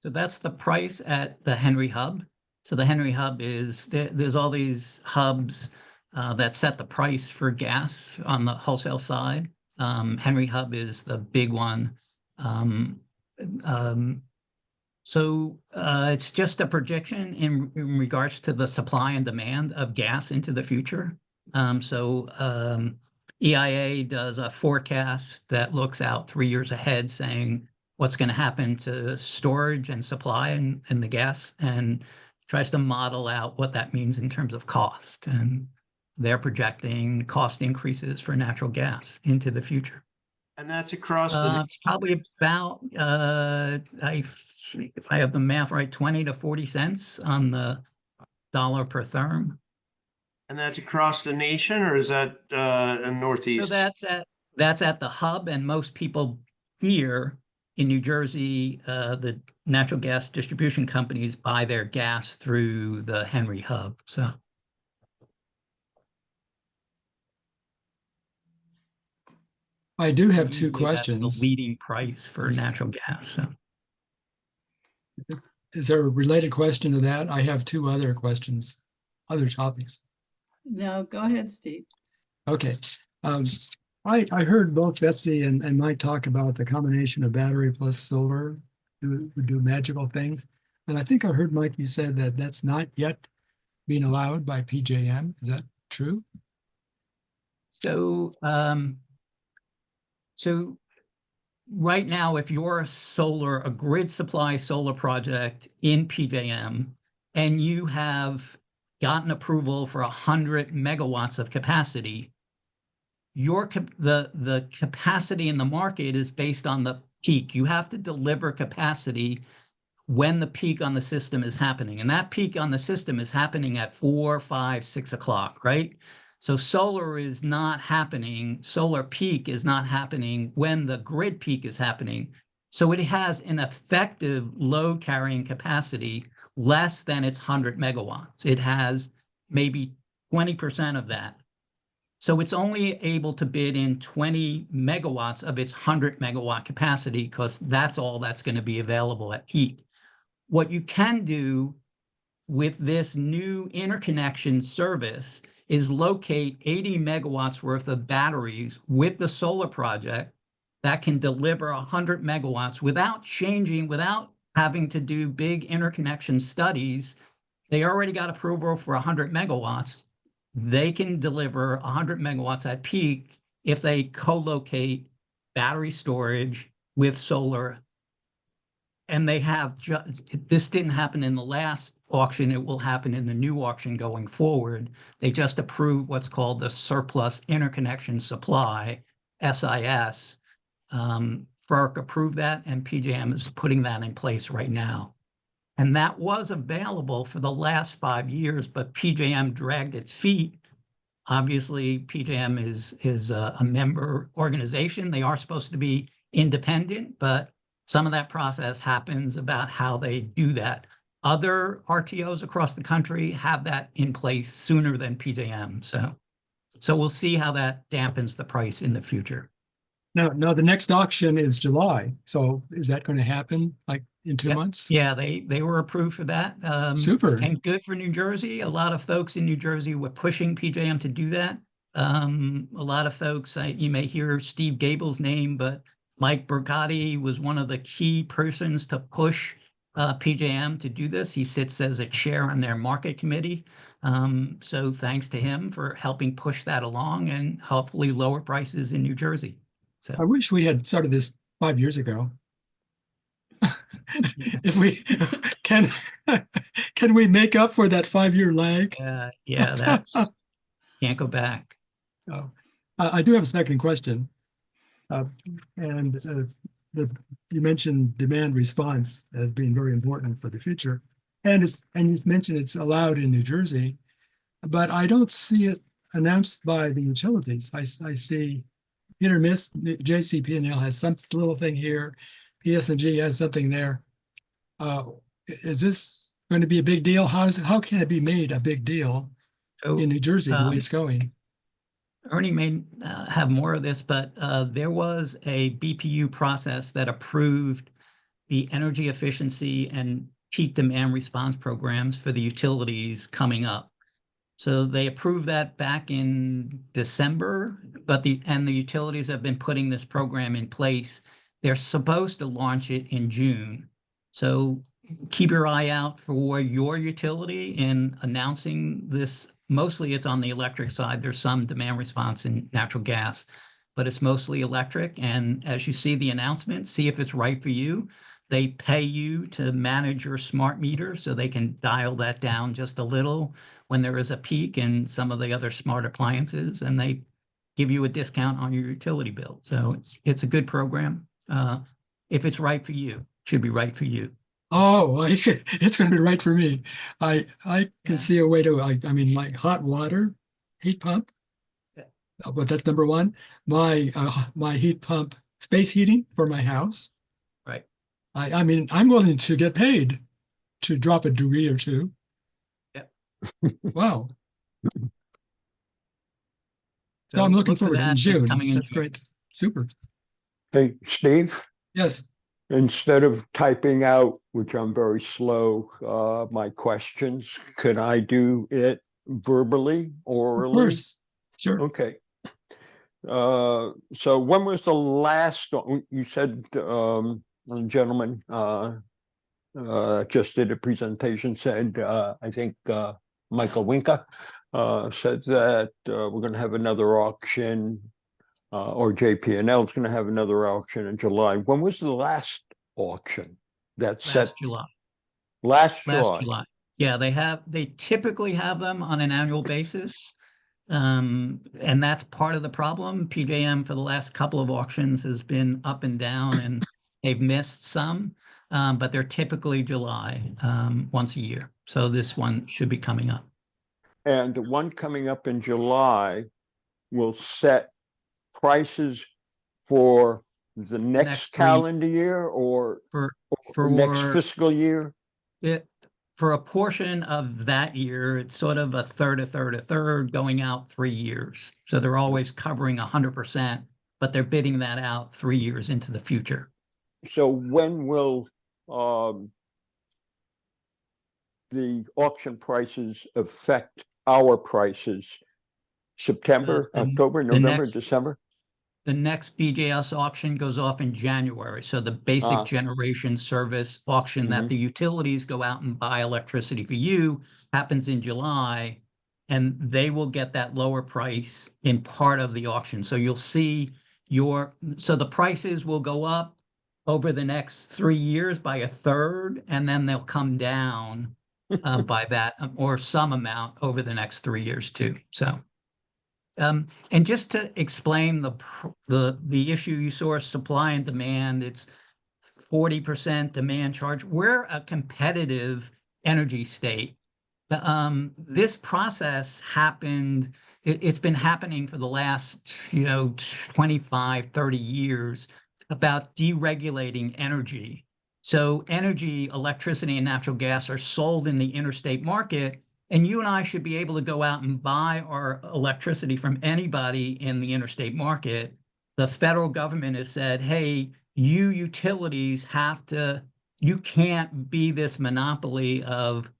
So that's the price at the Henry Hub. So the Henry Hub is, there's all these hubs that set the price for gas on the wholesale side. Henry Hub is the big one. So it's just a projection in regards to the supply and demand of gas into the future. EIA does a forecast that looks out 3 years ahead saying what's going to happen to storage and supply and the gas, and tries to model out what that means in terms of cost. And they're projecting cost increases for natural gas into the future. And that's across the It's probably about, if I have the math right, 20 to 40 cents on the dollar per therm. and that's across the nation, or is that in Northeast? So that's at the hub, and most people here in New Jersey, the natural gas distribution companies buy their gas through the Henry Hub. So I do have two usually that's questions. the leading price for natural gas. So. Is there a related question to that? I have two other questions, other topics. no? Go ahead, Steve. Okay. I heard both Betsy and Mike talk about the combination of battery plus solar would do magical things. And I think I heard Mike, you said that that's not yet being allowed by PJM. Is that true? So, so right now, if you're a grid supply solar project in PJM, and you have gotten approval for 100 megawatts of capacity, the capacity in the market is based on the peak. You have to deliver capacity when the peak on the system is happening. And that peak on the system is happening at 4, 5, 6 o'clock, right? So solar peak is not happening when the grid peak is happening. So it has an effective load carrying capacity less than its 100 megawatts. It has maybe 20% of that. So it's only able to bid in 20 megawatts of its 100 megawatt capacity because that's all that's going to be available at peak. What you can do with this new interconnection service is locate 80 megawatts worth of batteries with the solar project that can deliver 100 megawatts without changing, without having to do big interconnection studies. They already got approval for 100 megawatts. They can deliver 100 megawatts at peak if they co-locate battery storage with solar. And they have this didn't happen in the last auction. It will happen in the new auction going forward. They just approved what's called the surplus interconnection supply, SIS. FERC approved that, and PJM is putting that in place right now. And that was available for the last 5 years, but PJM dragged its feet. Obviously, PJM is a member organization. They are supposed to be independent, but some of that process happens about how they do that. Other RTOs across the country have that in place sooner than PJM. So we'll see how that dampens the price in the future. Now the next auction is July. So is that going to happen like in 2 months? Yeah, they were approved for that. Super. And good for New Jersey. A lot of folks in New Jersey were pushing PJM to do that. A lot of folks, you may hear Steve Gable's name, but Mike Bergotti was one of the key persons to push PJM to do this. He sits as a chair on their market committee. So thanks to him for helping push that along and hopefully lower prices in New Jersey. So I wish we had started this 5 years ago. If we can we make up for that 5-year lag? yeah, that's can't go back. Oh, I do have a second question. You mentioned demand response as being very important for the future. And you mentioned it's allowed in New Jersey, but I don't see it announced by the utilities. I see hit or miss. JCP&L has some little thing here. PS&G has something there. Is this going to be a big deal? How can it be made a big deal So, in New Jersey the way it's going? Ernie may have more of this, but there was a BPU process that approved the energy efficiency and peak demand response programs for the utilities coming up. So they approved that back in December, but the utilities have been putting this program in place. They're supposed to launch it in June. So keep your eye out for your utility in announcing this. Mostly it's on the electric side. There's some demand response in natural gas, but it's mostly electric. And as you see the announcement, see if it's right for you. They pay you to manage your smart meter so they can dial that down just a little when there is a peak in some of the other smart appliances, and they give you a discount on your utility bill. So it's a good program. If it's right for you, it should be right for you. Oh, it's going to be right for me. I can Yeah. see a way to, I mean, like hot water, heat pump. Yeah. But that's number one. My heat pump, space heating for my house. Right. I mean, I'm willing to get paid to drop a degree or two. Yep. Wow. So So I'm looking look for forward that. in It's June. coming in That's June. great. Super. Hey, Steve, Yes, instead of typing out, which I'm very slow, my questions, could I do it verbally, of orally? course. Sure. Okay. So when was the last, you said, a gentleman, just did a presentation, said, I think, Michael Winka, said that, we're gonna have another auction, or JP&L is gonna have another auction in July. When was the last auction that set? Last July. Last Last July. July. Yeah, they typically have them on an annual basis. And that's part of the problem. PJM for the last couple of auctions has been up and down and they've missed some, but they're typically July, once a year. So this one should be coming up. And the one coming up in July will set prices for the next next calendar year or for next for fiscal year? it for a portion of that year, it's sort of a third, a third, a third going out 3 years. So they're always covering 100%, but they're bidding that out 3 years into the future. So when will the auction prices affect our prices? September, October, The November, next December? the next BJS auction goes off in January. So the basic Ah. generation service auction that Mhm. the utilities go out and buy electricity for you happens in July, and they will get that lower price in part of the auction. So you'll see so the prices will go up over the next 3 years by a third, and then they'll come down by that or some amount over the next 3 years too. So. And just to explain the issue you saw, supply and demand, it's 40% demand charge. We're a competitive energy state. This process happened, it's been happening for the last, 25, 30 years about deregulating energy. So energy, electricity, and natural gas are sold in the interstate market. And you and I should be able to go out and buy our electricity from anybody in the interstate market. The federal government has said, hey, you utilities you can't be this monopoly of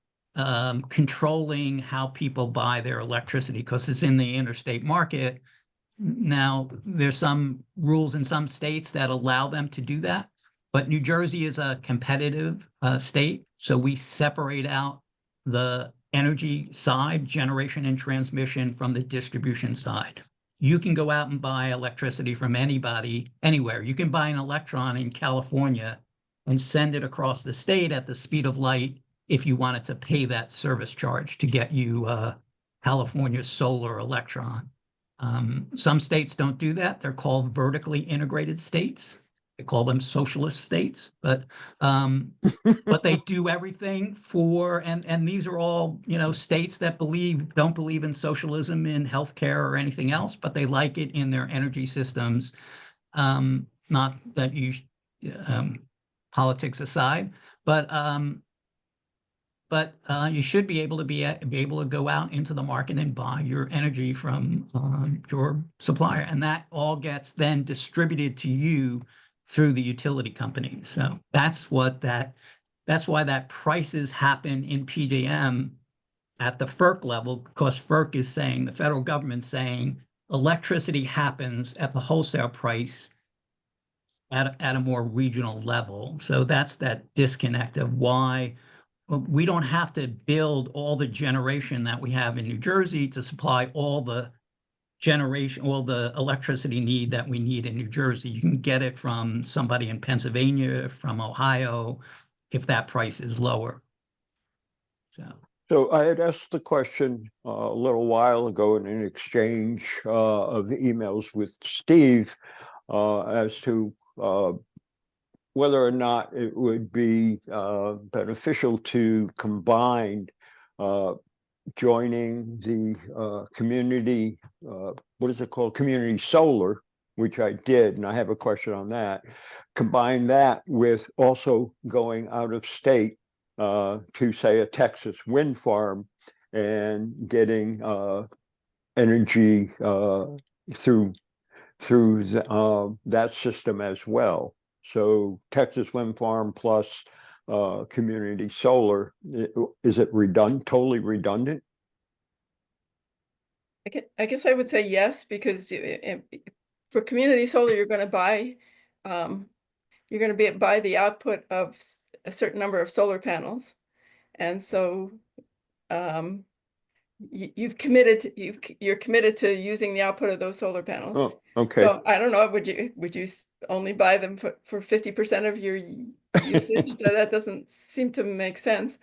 controlling how people buy their electricity because it's in the interstate market. Now, there's some rules in some states that allow them to do that, but New Jersey is a competitive state. So we separate out the energy side, generation and transmission, from the distribution side. You can go out and buy electricity from anybody, anywhere. You can buy an electron in California and send it across the state at the speed of light if you wanted to pay that service charge to get you California solar electron. Some states don't do that. They're called vertically integrated states. They call them socialist states, but they do everything for, and these are all, states that don't believe in socialism in healthcare or anything else, but they like it in their energy systems. Not that politics aside, but you should be able to go out into the market and buy your energy from your supplier, and that all gets then distributed to you through the utility company. So that's why that prices happen in PJM at the FERC level, because FERC is saying, the federal government's saying, electricity happens at the wholesale price at a more regional level. So that's that disconnect of why we don't have to build all the generation that we have in New Jersey to supply all the electricity need that we need in New Jersey. You can get it from somebody in Pennsylvania, from Ohio, if that price is lower. So I had asked the question a little while ago in an exchange of emails with Steve as to whether or not it would be beneficial to combine joining the community, what is it called? Community solar, which I did, and I have a question on that. Combine that with also going out of state to, say, a Texas wind farm and getting energy through that system as well. So Texas wind farm plus community solar, is it totally redundant? I guess I would say yes, because for community solar, you're going to buy the output of a certain number of solar panels, and so you're committed to using the output of those solar panels. Oh, okay. So I don't know, would you only buy them for 50% of your usage? That doesn't seem to make sense.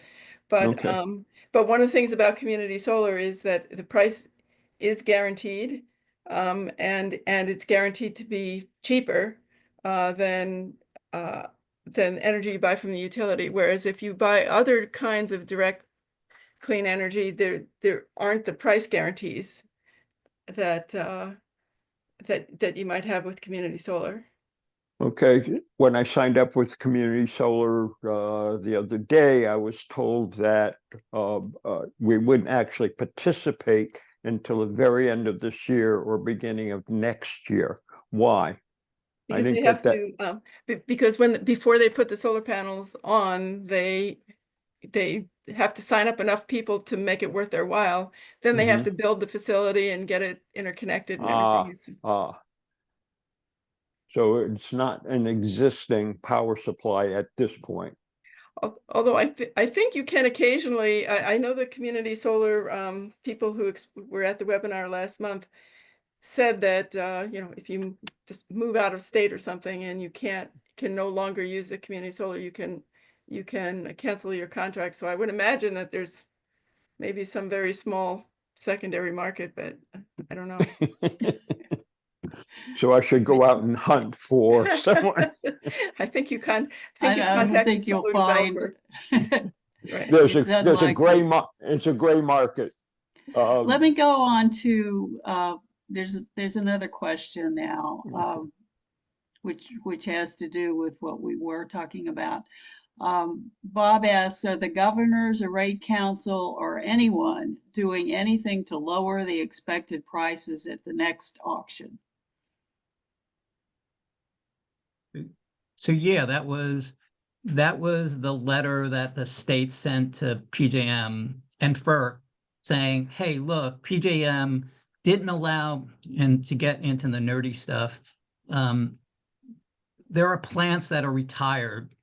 But Okay. but one of the things about community solar is that the price is guaranteed, and it's guaranteed to be cheaper than energy you buy from the utility. Whereas if you buy other kinds of direct clean energy, there aren't the price guarantees that that you might have with community solar. Okay, when I signed up with Community Solar the other day, I was told that we wouldn't actually participate until the very end of this year or beginning of next year. Why? I Because didn't they get have that. to, because before they put the solar panels on, they have to sign up enough people to make it worth their while. Then they have Mhm. to build the facility and get it interconnected and Ah, everything. so it's not an existing power supply at this point. Although I think you can occasionally, I know the community solar people who were at the webinar last month said that, if you just move out of state or something and you can no longer use the community solar, you can cancel your contract. So I would imagine that there's maybe some very small secondary market, but I don't know. So I should go out and hunt for someone. I think you I don't contact the think you'll solar find. developer. Right. There's It's a gray unlikely. it's a gray market. Let me go on to, there's another question now, which has to do with what we were talking about. Bob asks, are the governors or rate council or anyone doing anything to lower the expected prices at the next auction? So yeah, that was the letter that the state sent to PJM and FERC saying, hey, look, PJM didn't allow, and to get into the nerdy stuff, there are plants that are retired,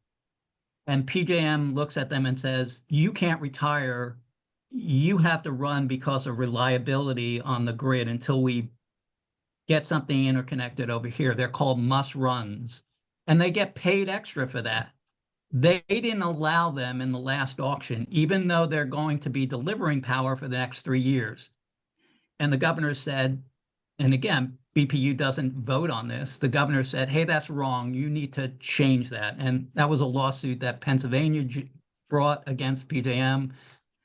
and PJM looks at them and says, you can't retire. You have to run because of reliability on the grid until we get something interconnected over here. They're called must runs, and they get paid extra for that. They didn't allow them in the last auction, even though they're going to be delivering power for the next 3 years. And the governor said, and again, BPU doesn't vote on this. The governor said, hey, that's wrong. You need to change that. And that was a lawsuit that Pennsylvania brought against PJM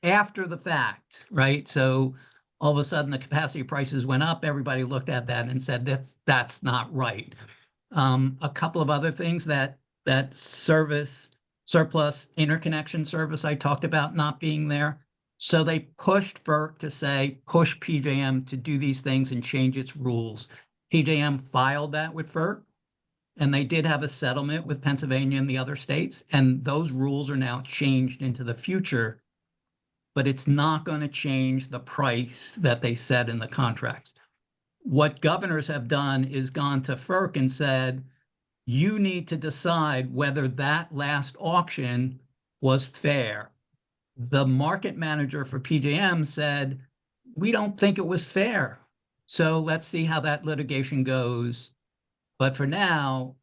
after the fact, right? So all of a sudden the capacity prices went up. Everybody looked at that and said, that's not right. A couple of other things that surplus interconnection service I talked about not being there. So they pushed FERC to say, push PJM to do these things and change its rules. PJM filed that with FERC, and they did have a settlement with Pennsylvania and the other states, and those rules are now changed into the future, but it's not going to change the price that they set in the contracts. What governors have done is gone to FERC and said, you need to decide whether that last auction was fair. The market manager for PJM said, we don't think it was fair. So let's see how that litigation goes. But for now,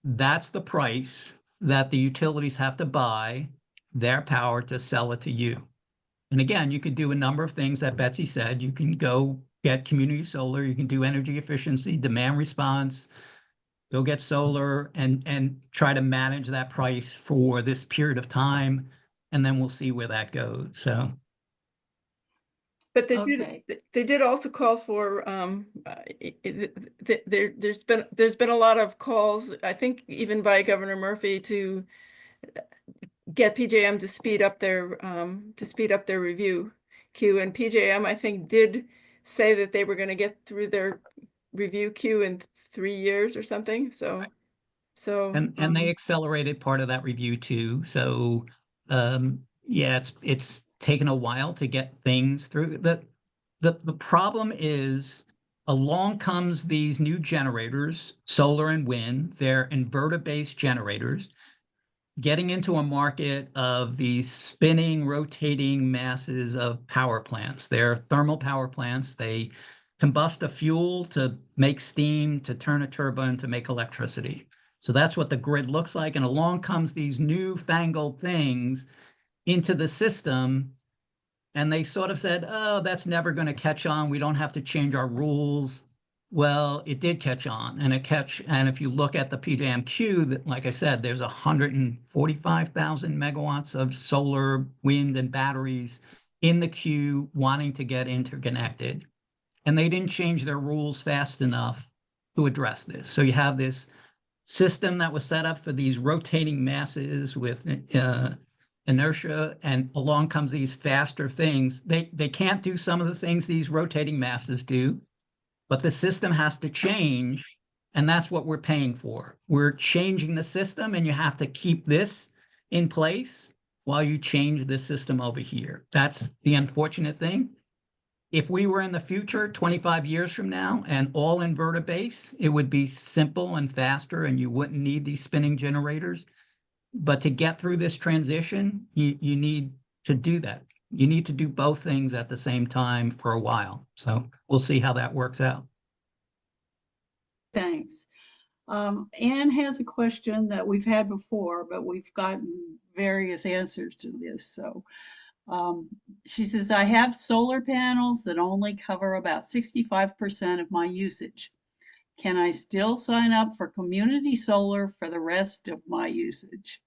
that's the price that the utilities have to buy their power to sell it to you. And again, you could do a number of things that Betsy said. You can go get community solar, you can do energy efficiency, demand response, go get solar and try to manage that price for this period of time. And then we'll see where that goes. So. But Okay. they did also call for there's been a lot of calls, I think even by Governor Murphy, to get PJM to speed up their review queue. And PJM, I think, did say that they were going to get through their review queue in 3 years or something. So And they accelerated part of that review too. So yeah, it's taken a while to get things through. The problem is along comes these new generators, solar and wind. They're inverter-based generators, getting into a market of these spinning, rotating masses of power plants. They're thermal power plants. They combust a fuel to make steam, to turn a turbine, to make electricity. So that's what the grid looks like. And along comes these newfangled things into the system. And they sort of said, oh, that's never going to catch on. We don't have to change our rules. Well, it did catch on, and and if you look at the PJM queue, that, like I said, there's 145,000 megawatts of solar, wind, and batteries in the queue wanting to get interconnected. And they didn't change their rules fast enough to address this. So you have this system that was set up for these rotating masses with inertia, and along comes these faster things. They can't do some of the things these rotating masses do, but the system has to change, and that's what we're paying for. We're changing the system, and you have to keep this in place while you change the system over here. That's the unfortunate thing. If we were in the future, 25 years from now, and all inverter base, it would be simple and faster, and you wouldn't need these spinning generators. But to get through this transition, you need to do that. You need to do both things at the same time for a while. So we'll see how that works out. Thanks. Anne has a question that we've had before, but we've gotten various answers to this. So she says, I have solar panels that only cover about 65% of my usage. Can I still sign up for community solar for the rest of my usage?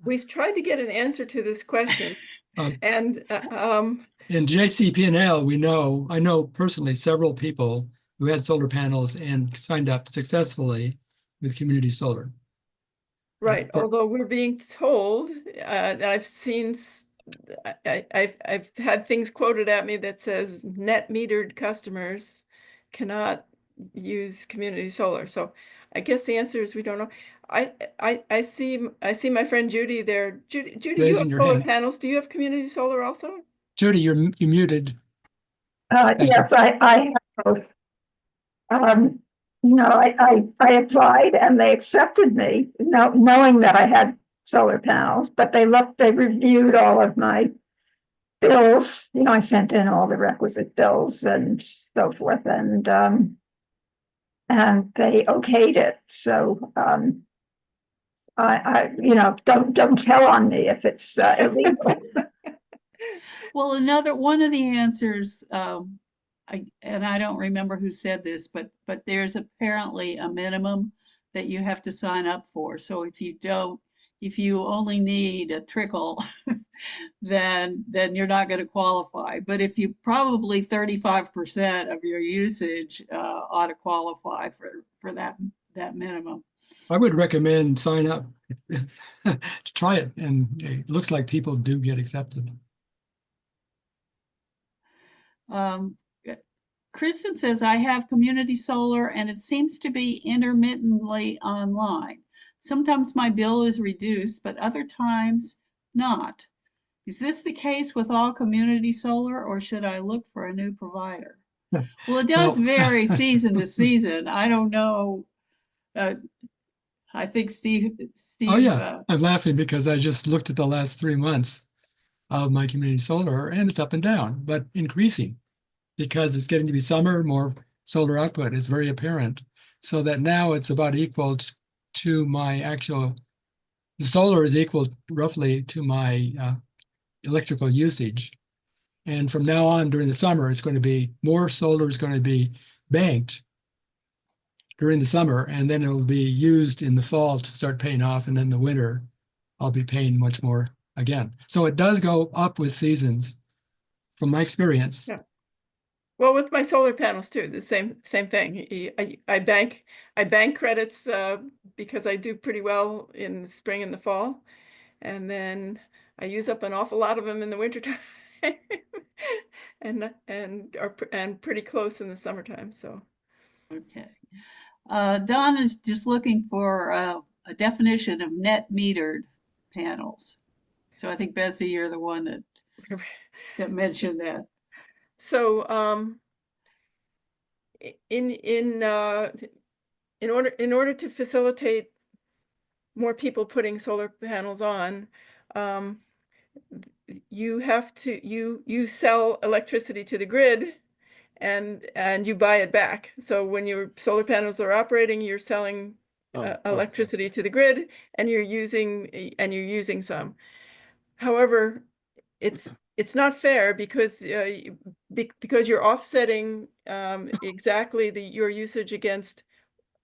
We've tried to get an answer to this question. And in JCP&L, I know personally several people who had solar panels and signed up successfully with community solar. right, although we're being told, and I've seen, I've had things quoted at me that says net metered customers cannot use community solar. So I guess the answer is we don't know. I see my friend Judy there. Judy, you Raising have your solar hand. panels. Do you have community solar also? Judy, you're muted. Yes, I have both. I applied and they accepted me, knowing that I had solar panels, but they reviewed all of my bills. I sent in all the requisite bills and so forth, and they okayed it. So don't tell on me if it's illegal. Well, one of the answers, and I don't remember who said this, but there's apparently a minimum that you have to sign up for. So if you only need a trickle, then you're not going to qualify. But if you probably 35% of your usage ought to qualify for that minimum. I would recommend sign up to try it, and it looks like people do get accepted. Kristen says, I have community solar and it seems to be intermittently online. Sometimes my bill is reduced, but other times not. Is this the case with all community solar, or should I look for a new provider? Well, it does vary season to season. I don't know. I think Steve. Oh yeah, I'm laughing because I just looked at the last 3 months of my community solar, and it's up and down, but increasing because it's getting to be summer. More solar output is very apparent, so that now it's about equal to my actual. The solar is equal roughly to my electrical usage, and from now on during the summer, it's going to be more solar is going to be banked during the summer, and then it will be used in the fall to start paying off, and then the winter, I'll be paying much more again. So it does go up with seasons, from my experience. Yeah. Well, with my solar panels too, the same thing. I bank credits because I do pretty well in the spring and the fall, and then I use up an awful lot of them in the wintertime, and pretty close in the summertime. So Okay. Don is just looking for a definition of net metered panels. So I think, Betsy, you're the one that mentioned that. So in order to facilitate more people putting solar panels on, you have to you sell electricity to the grid, and you buy it back. So when your solar panels are operating, you're selling electricity to the grid, and you're using some. However, it's not fair because you're offsetting exactly your usage against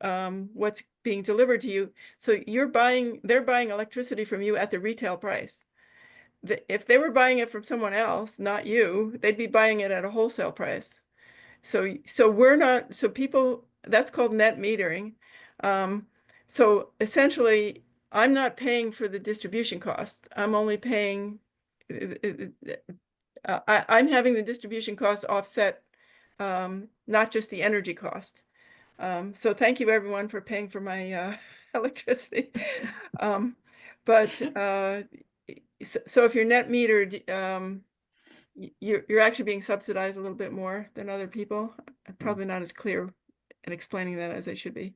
what's being delivered to you. So they're buying electricity from you at the retail price. If they were buying it from someone else, not you, they'd be buying it at a wholesale price. So people, that's called net metering. So essentially, I'm not paying for the distribution cost. I'm only paying, I'm having the distribution cost offset, not just the energy cost. So thank you everyone for paying for my electricity. But so if you're net metered, you're actually being subsidized a little bit more than other people. I'm probably not as clear in explaining that as I should be.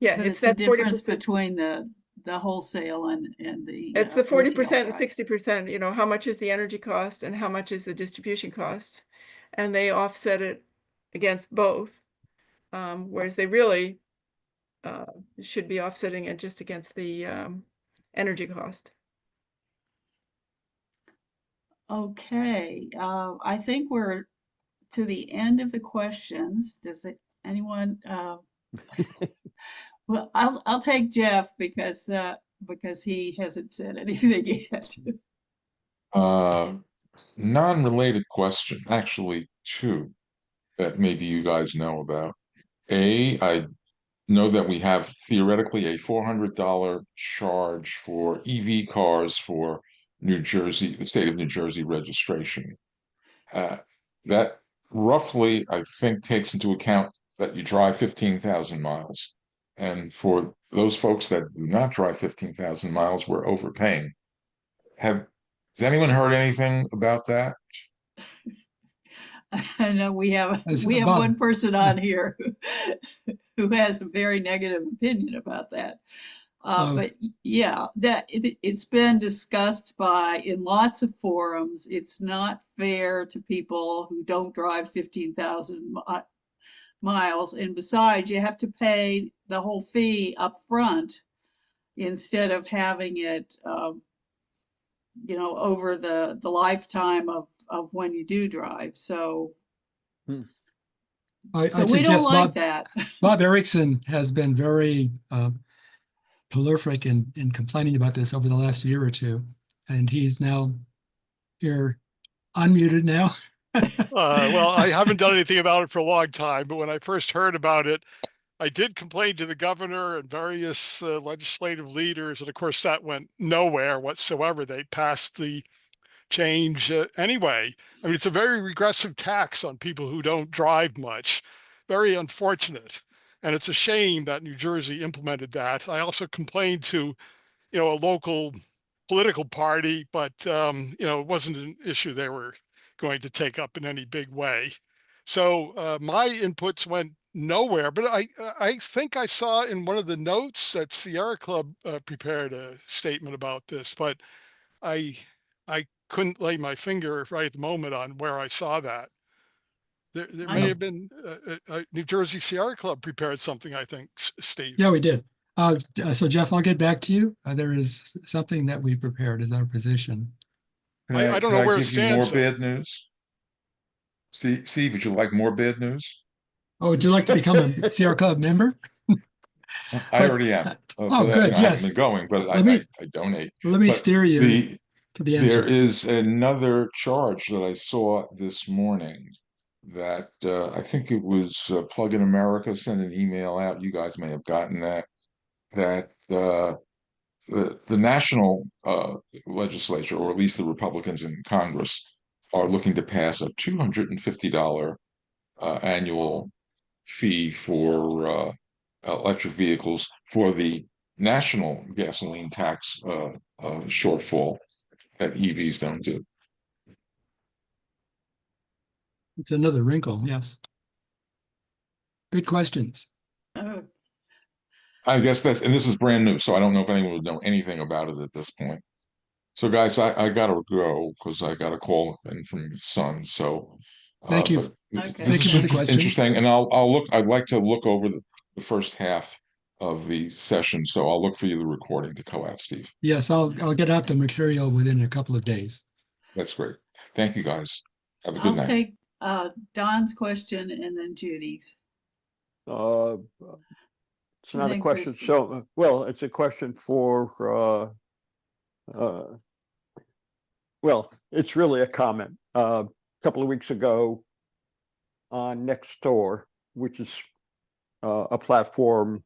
Yeah, But it's it's the that 40%. difference between the wholesale and the It's the 40% retail and price. 60%, you know, how much is the energy cost and how much is the distribution cost? And they offset it against both. Whereas they really should be offsetting it just against the energy cost. Okay, I think we're to the end of the questions. Does anyone? Well, I'll take Jeff because he hasn't said anything yet. Non-related question, actually two that maybe you guys know about. I know that we have theoretically a $400 charge for EV cars for New Jersey, the state of New Jersey registration. That roughly, I think, takes into account that you drive 15,000 miles. And for those folks that do not drive 15,000 miles, we're overpaying. Has anyone heard anything about that? I know we have Bob. one person on here who has a very negative opinion about that. But yeah, it's been discussed in lots of forums. It's not fair to people who don't drive 15,000 miles, and besides, you have to pay the whole fee up front instead of having it, over the lifetime of when you do drive. So I we don't suggest like that. Bob Erickson has been very prolific in complaining about this over the last year or two, and he's now here unmuted now. Well, I haven't done anything about it for a long time, but when I first heard about it, I did complain to the governor and various legislative leaders, and of course that went nowhere whatsoever. They passed the change anyway. I mean, it's a very regressive tax on people who don't drive much. Very unfortunate. And it's a shame that New Jersey implemented that. I also complained to, a local political party, but, it wasn't an issue they were going to take up in any big way. So my inputs went nowhere, but I think I saw in one of the notes that Sierra Club prepared a statement about this, but I couldn't lay my finger right at the moment on where I saw that. There may have been a New Jersey Sierra Club prepared something, I think, Steve. Yeah, we did. So Jeff, I'll get back to you. There is something that we prepared as our position. I don't know where it stands. More bad news? Steve, would you like more bad news? Oh, would you like to become a Sierra Club member? I already am. Oh, good. I Yes. haven't been going, but I donate. Let me steer you to the answer. There is another charge that I saw this morning that I think it was Plug in America sent an email out. You guys may have gotten that. That the national legislature, or at least the Republicans in Congress, are looking to pass a $250 annual fee for electric vehicles for the national gasoline tax shortfall that EVs don't do. It's another wrinkle, yes. Good questions. I guess and this is brand new, so I don't know if anyone would know anything about it at this point. So guys, I gotta go because I got a call in from your son. So thank you. This is interesting, and I'd like to look over the first half of the session. So I'll look for you the recording to go out, Steve. Yes, I'll get out the material within a couple of days. That's great. Thank you, guys. Have a good night. I'll take Don's question and then Judy's. It's not a question. So, well, it's a question for, well, it's really a comment. A couple of weeks ago on Nextdoor, which is a platform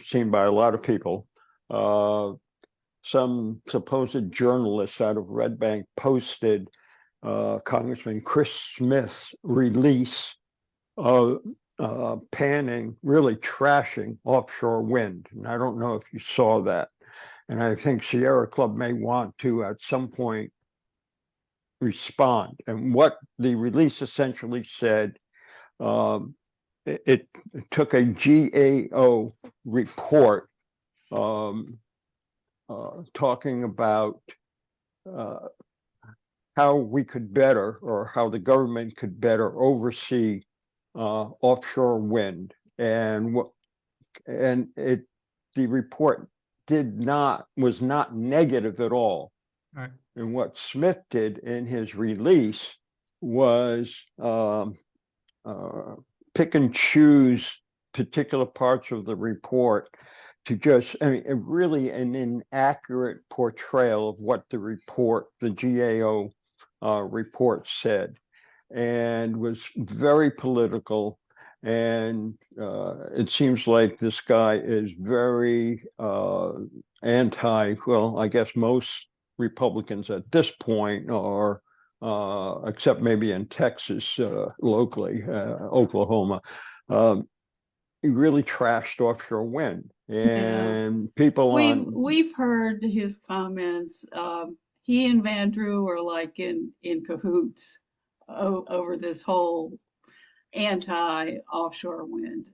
seen by a lot of people. Some supposed journalist out of Red Bank posted Congressman Chris Smith's release of panning, really trashing offshore wind. And I don't know if you saw that. And I think Sierra Club may want to, at some point, respond. And what the release essentially said, it took a GAO report talking about how we could better, or how the government could better oversee offshore wind. And the report was not negative at all. Right. And what Smith did in his release was pick and choose particular parts of the report to just, I mean, really an inaccurate portrayal of what the GAO report said, and was very political. And it seems like this guy is very anti, well, I guess most Republicans at this point are, except maybe in Texas, locally, Oklahoma, he really trashed offshore wind. And people we've heard his comments. He and Van Drew are like in cahoots over this whole anti-offshore wind.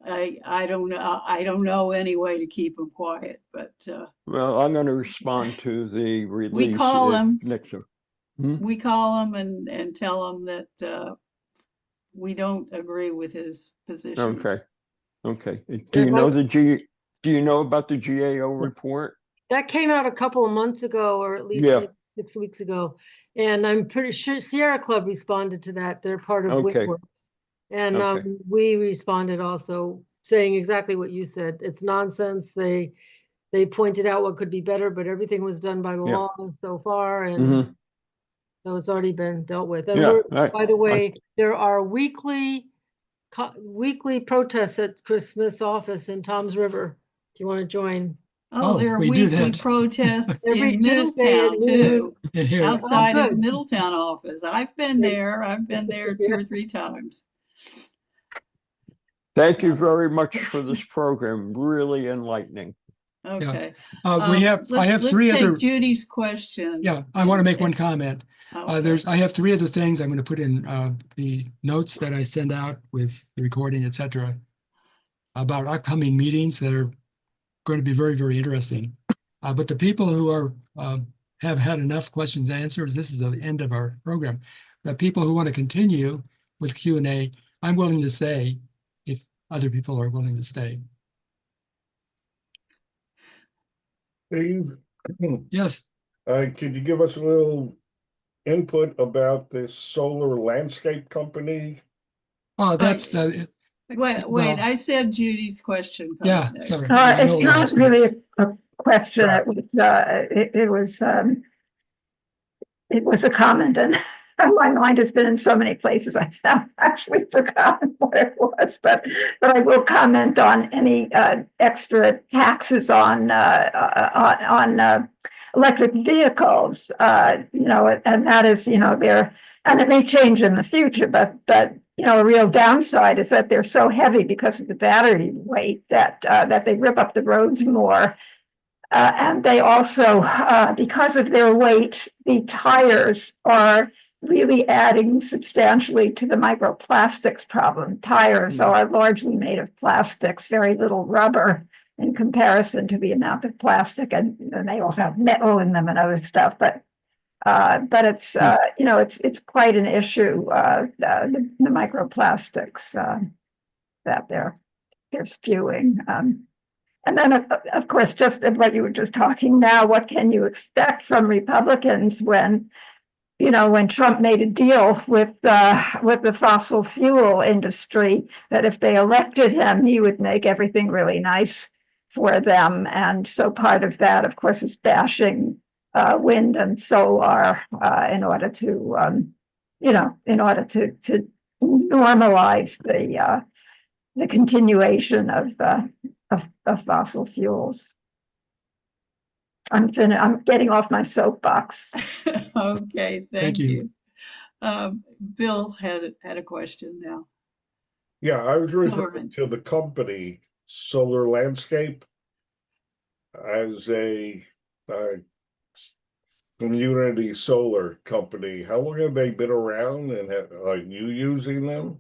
I don't know any way to keep him quiet, but well, I'm going to respond to the release. we call him. Nixon. We call him and tell him that we don't agree with his positions. Okay. Do you know about the GAO report? That came out a couple of months ago, or at least Yeah. maybe 6 weeks ago. And I'm pretty sure Sierra Club responded to that. They're part of Okay. WITWORKS. And Okay. we responded also saying exactly what you said. It's nonsense. They pointed out what could be better, but everything was done by the Yeah. law so far. And Mhm. so it's already been dealt with. And Yeah, by the way, there are weekly protests at Chris Smith's office in Toms River. If you want to join. Oh, there are we do weekly that. protests Every in Tuesday at Middletown noon. too, In here. outside his good. Middletown office. I've been Great. there. I've been there 2 or 3 times. Thank you very much for this program. Really enlightening. Okay. I have Let's three take other. Judy's question. Yeah, I want to make one comment. Okay. I have 3 other things I'm going to put in the notes that I send out with the recording, etc., about upcoming meetings that are going to be very, very interesting. But the people who have had enough questions and answers, this is the end of our program. The people who want to continue with Q&A, I'm willing to stay if other people are willing to stay. Steve, Yes. could you give us a little input about this solar landscape company? Oh, that's Wait, well, I said Judy's question comes yeah, next. sorry. It's not really a question. It was a comment, and my mind has been in so many places I've actually forgotten what it was. But I will comment on any extra taxes on electric vehicles. And that is, there, and it may change in the future, but a real downside is that they're so heavy because of the battery weight that they rip up the roads more. And they also, because of their weight, the tires are really adding substantially to the microplastics problem. Tires are largely made of plastics, very little rubber in comparison to the amount of plastic, and they also have metal in them and other stuff. But it's it's quite an issue, the microplastics that they're spewing. And then, of course, just what you were just talking now, what can you expect from Republicans when Trump made a deal with the fossil fuel industry that if they elected him, he would make everything really nice for them. And so part of that, of course, is bashing wind and solar in order to normalize the continuation of fossil fuels. I'm getting off my soapbox. Okay, thank you. you. Bill had a question now. Yeah, I was referring Silverman. to the company Solar Landscape as a community solar company. How long have they been around, and are you using them?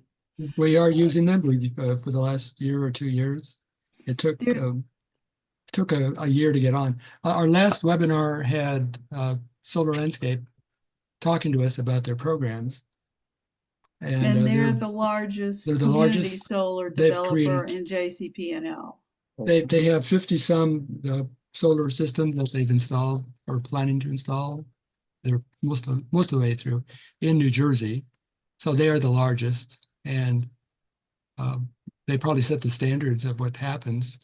We are using them for the last year or 2 years. It took a year to get on. Our last webinar had Solar Landscape talking to us about their programs. And they're the largest they're the community largest solar they've developer created. in JCP&L. They have 50 some solar systems that they've installed or planning to install. They're most of the way through in New Jersey. So they are the largest, and they probably set the standards of what happens.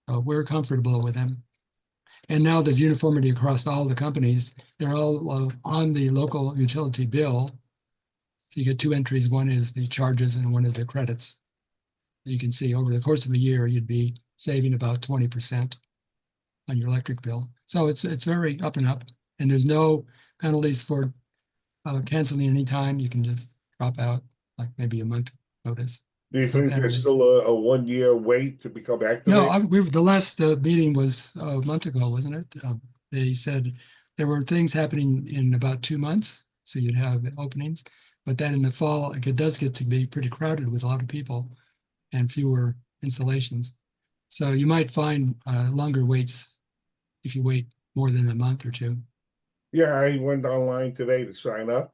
We're comfortable with them. And now there's uniformity across all the companies. They're all on the local utility bill. So you get 2 entries. One is the charges and one is the credits. You can see over the course of a year, you'd be saving about 20% on your electric bill. So it's very up and up. And there's no penalties for canceling any time. You can just drop out, like maybe a month notice. Do you No think there's penalties. still a 1 year wait to become activated? No, the last meeting was a month ago, wasn't it? They said there were things happening in about 2 months, so you'd have openings. But then in the fall, it does get to be pretty crowded with a lot of people and fewer installations. So you might find longer waits if you wait more than a month or 2. Yeah, I went online today to sign up.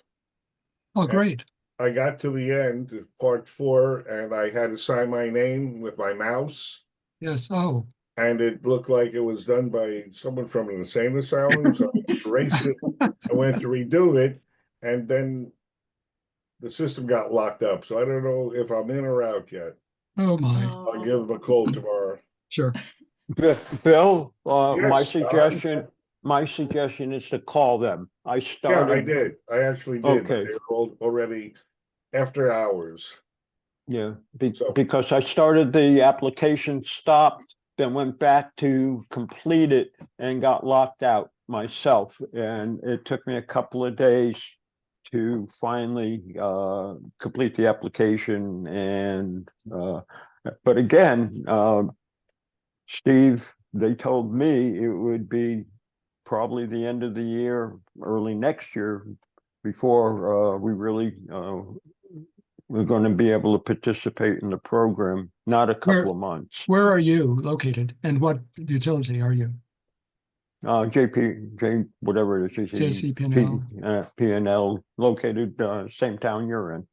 Oh, great. I got to the end, part 4, and I had to sign my name with my mouse. Yes. Oh. And it looked like it was done by someone from an insane asylum. So I erased it. I went to redo it, and then the system got locked up. So I don't know if I'm in or out yet. Oh my. I'll give them a call tomorrow. Sure. Bill, my Yes, suggestion is to call them. I yeah, started. I did. I actually did. Okay. They were already after hours. Yeah, So- because I started the application, stopped, then went back to complete it and got locked out myself. And it took me a couple of days to finally complete the application. And but again, Steve, they told me it would be probably the end of the year, early next year, before we really we're going to be able to participate in the program, not a couple of months. Where are you located, and what utility are you? Whatever it is, JCP&L. P&L, located same town you're in.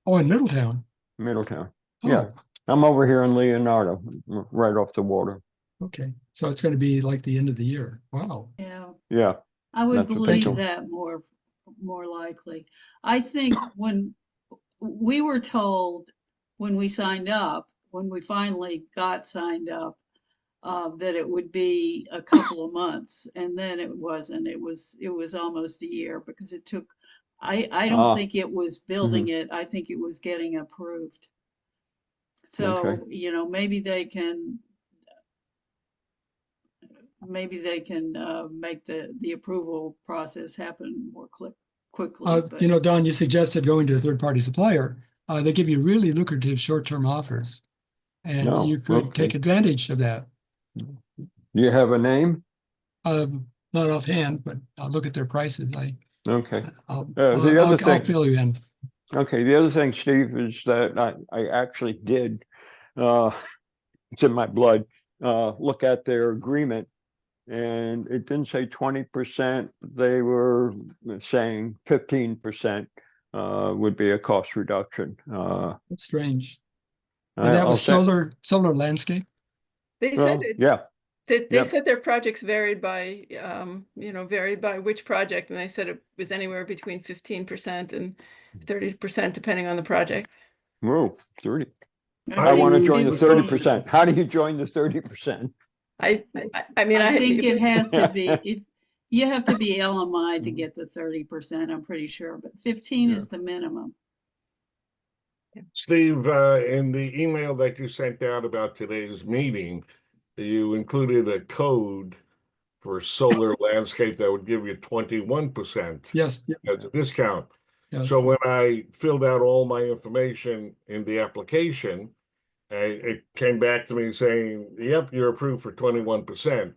Oh, in Middletown. Middletown. Oh, Yeah, I'm over here in Leonardo, right off the water. okay. So it's going to be like the end of the year. Wow. Yeah, Yeah, I would That's what they believe told- that more likely. I think when we were told when we signed up, when we finally got signed up, that it would be a couple of months, and then it wasn't. It was almost a year because it took. I don't think it was building it. I think it was getting approved. So, Okay. maybe they can make the approval process happen more quickly. But Don, you suggested going to a third-party supplier. They give you really lucrative short-term offers, and No, you could okay. take advantage of that. You have a name? Not offhand, but I'll look at their prices. Okay. I'll fill you in. Okay, the other thing, Steve, is that I actually did, it's in my blood, look at their agreement, and it didn't say 20%. They were saying 15% would be a cost reduction. That's strange. And that was solar landscape? They said yeah. They said their projects varied by, varied by which project, and they said it was anywhere between 15% and 30%, depending on the project. Whoa, 30. I I want to join the 15. 30%. How do you join the 30%? I think it has to be, if you have to be LMI to get the 30%, I'm pretty sure, but 15 is the minimum. Steve, in the email that you sent out about today's meeting, you included a code for solar landscape that would give you 21% Yes, as a discount. yes. So when I filled out all my information in the application, it came back to me saying, yep, you're approved for 21%.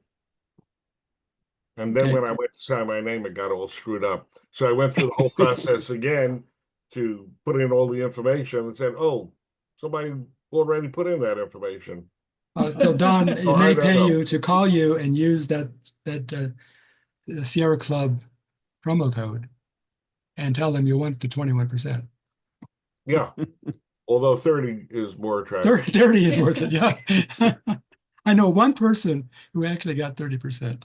And then Okay. when I went to sign my name, it got all screwed up. So I went through the whole process again to put in all the information and said, oh, somebody already put in that information. So Don, it Oh, I may don't pay know. you to call you and use that the Sierra Club promo code and tell them you want the 21%. Yeah. Although 30 is more attractive. 30 is worth it, yeah. I know one person who actually got 30%.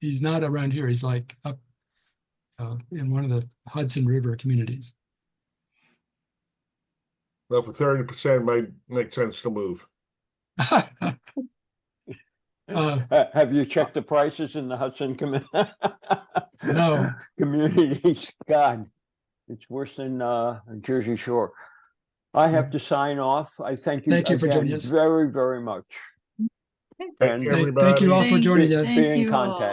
He's not around here. He's like up in one of the Hudson River communities. Well, for 30% might make sense to move. Have you checked the prices in the Hudson No. communities? God, it's worse than Jersey Shore. I have to sign off. I thank you Thank you for again joining us. very, very much. Thank you, Thank you all everybody. for joining us. Be in Thank you all. contact.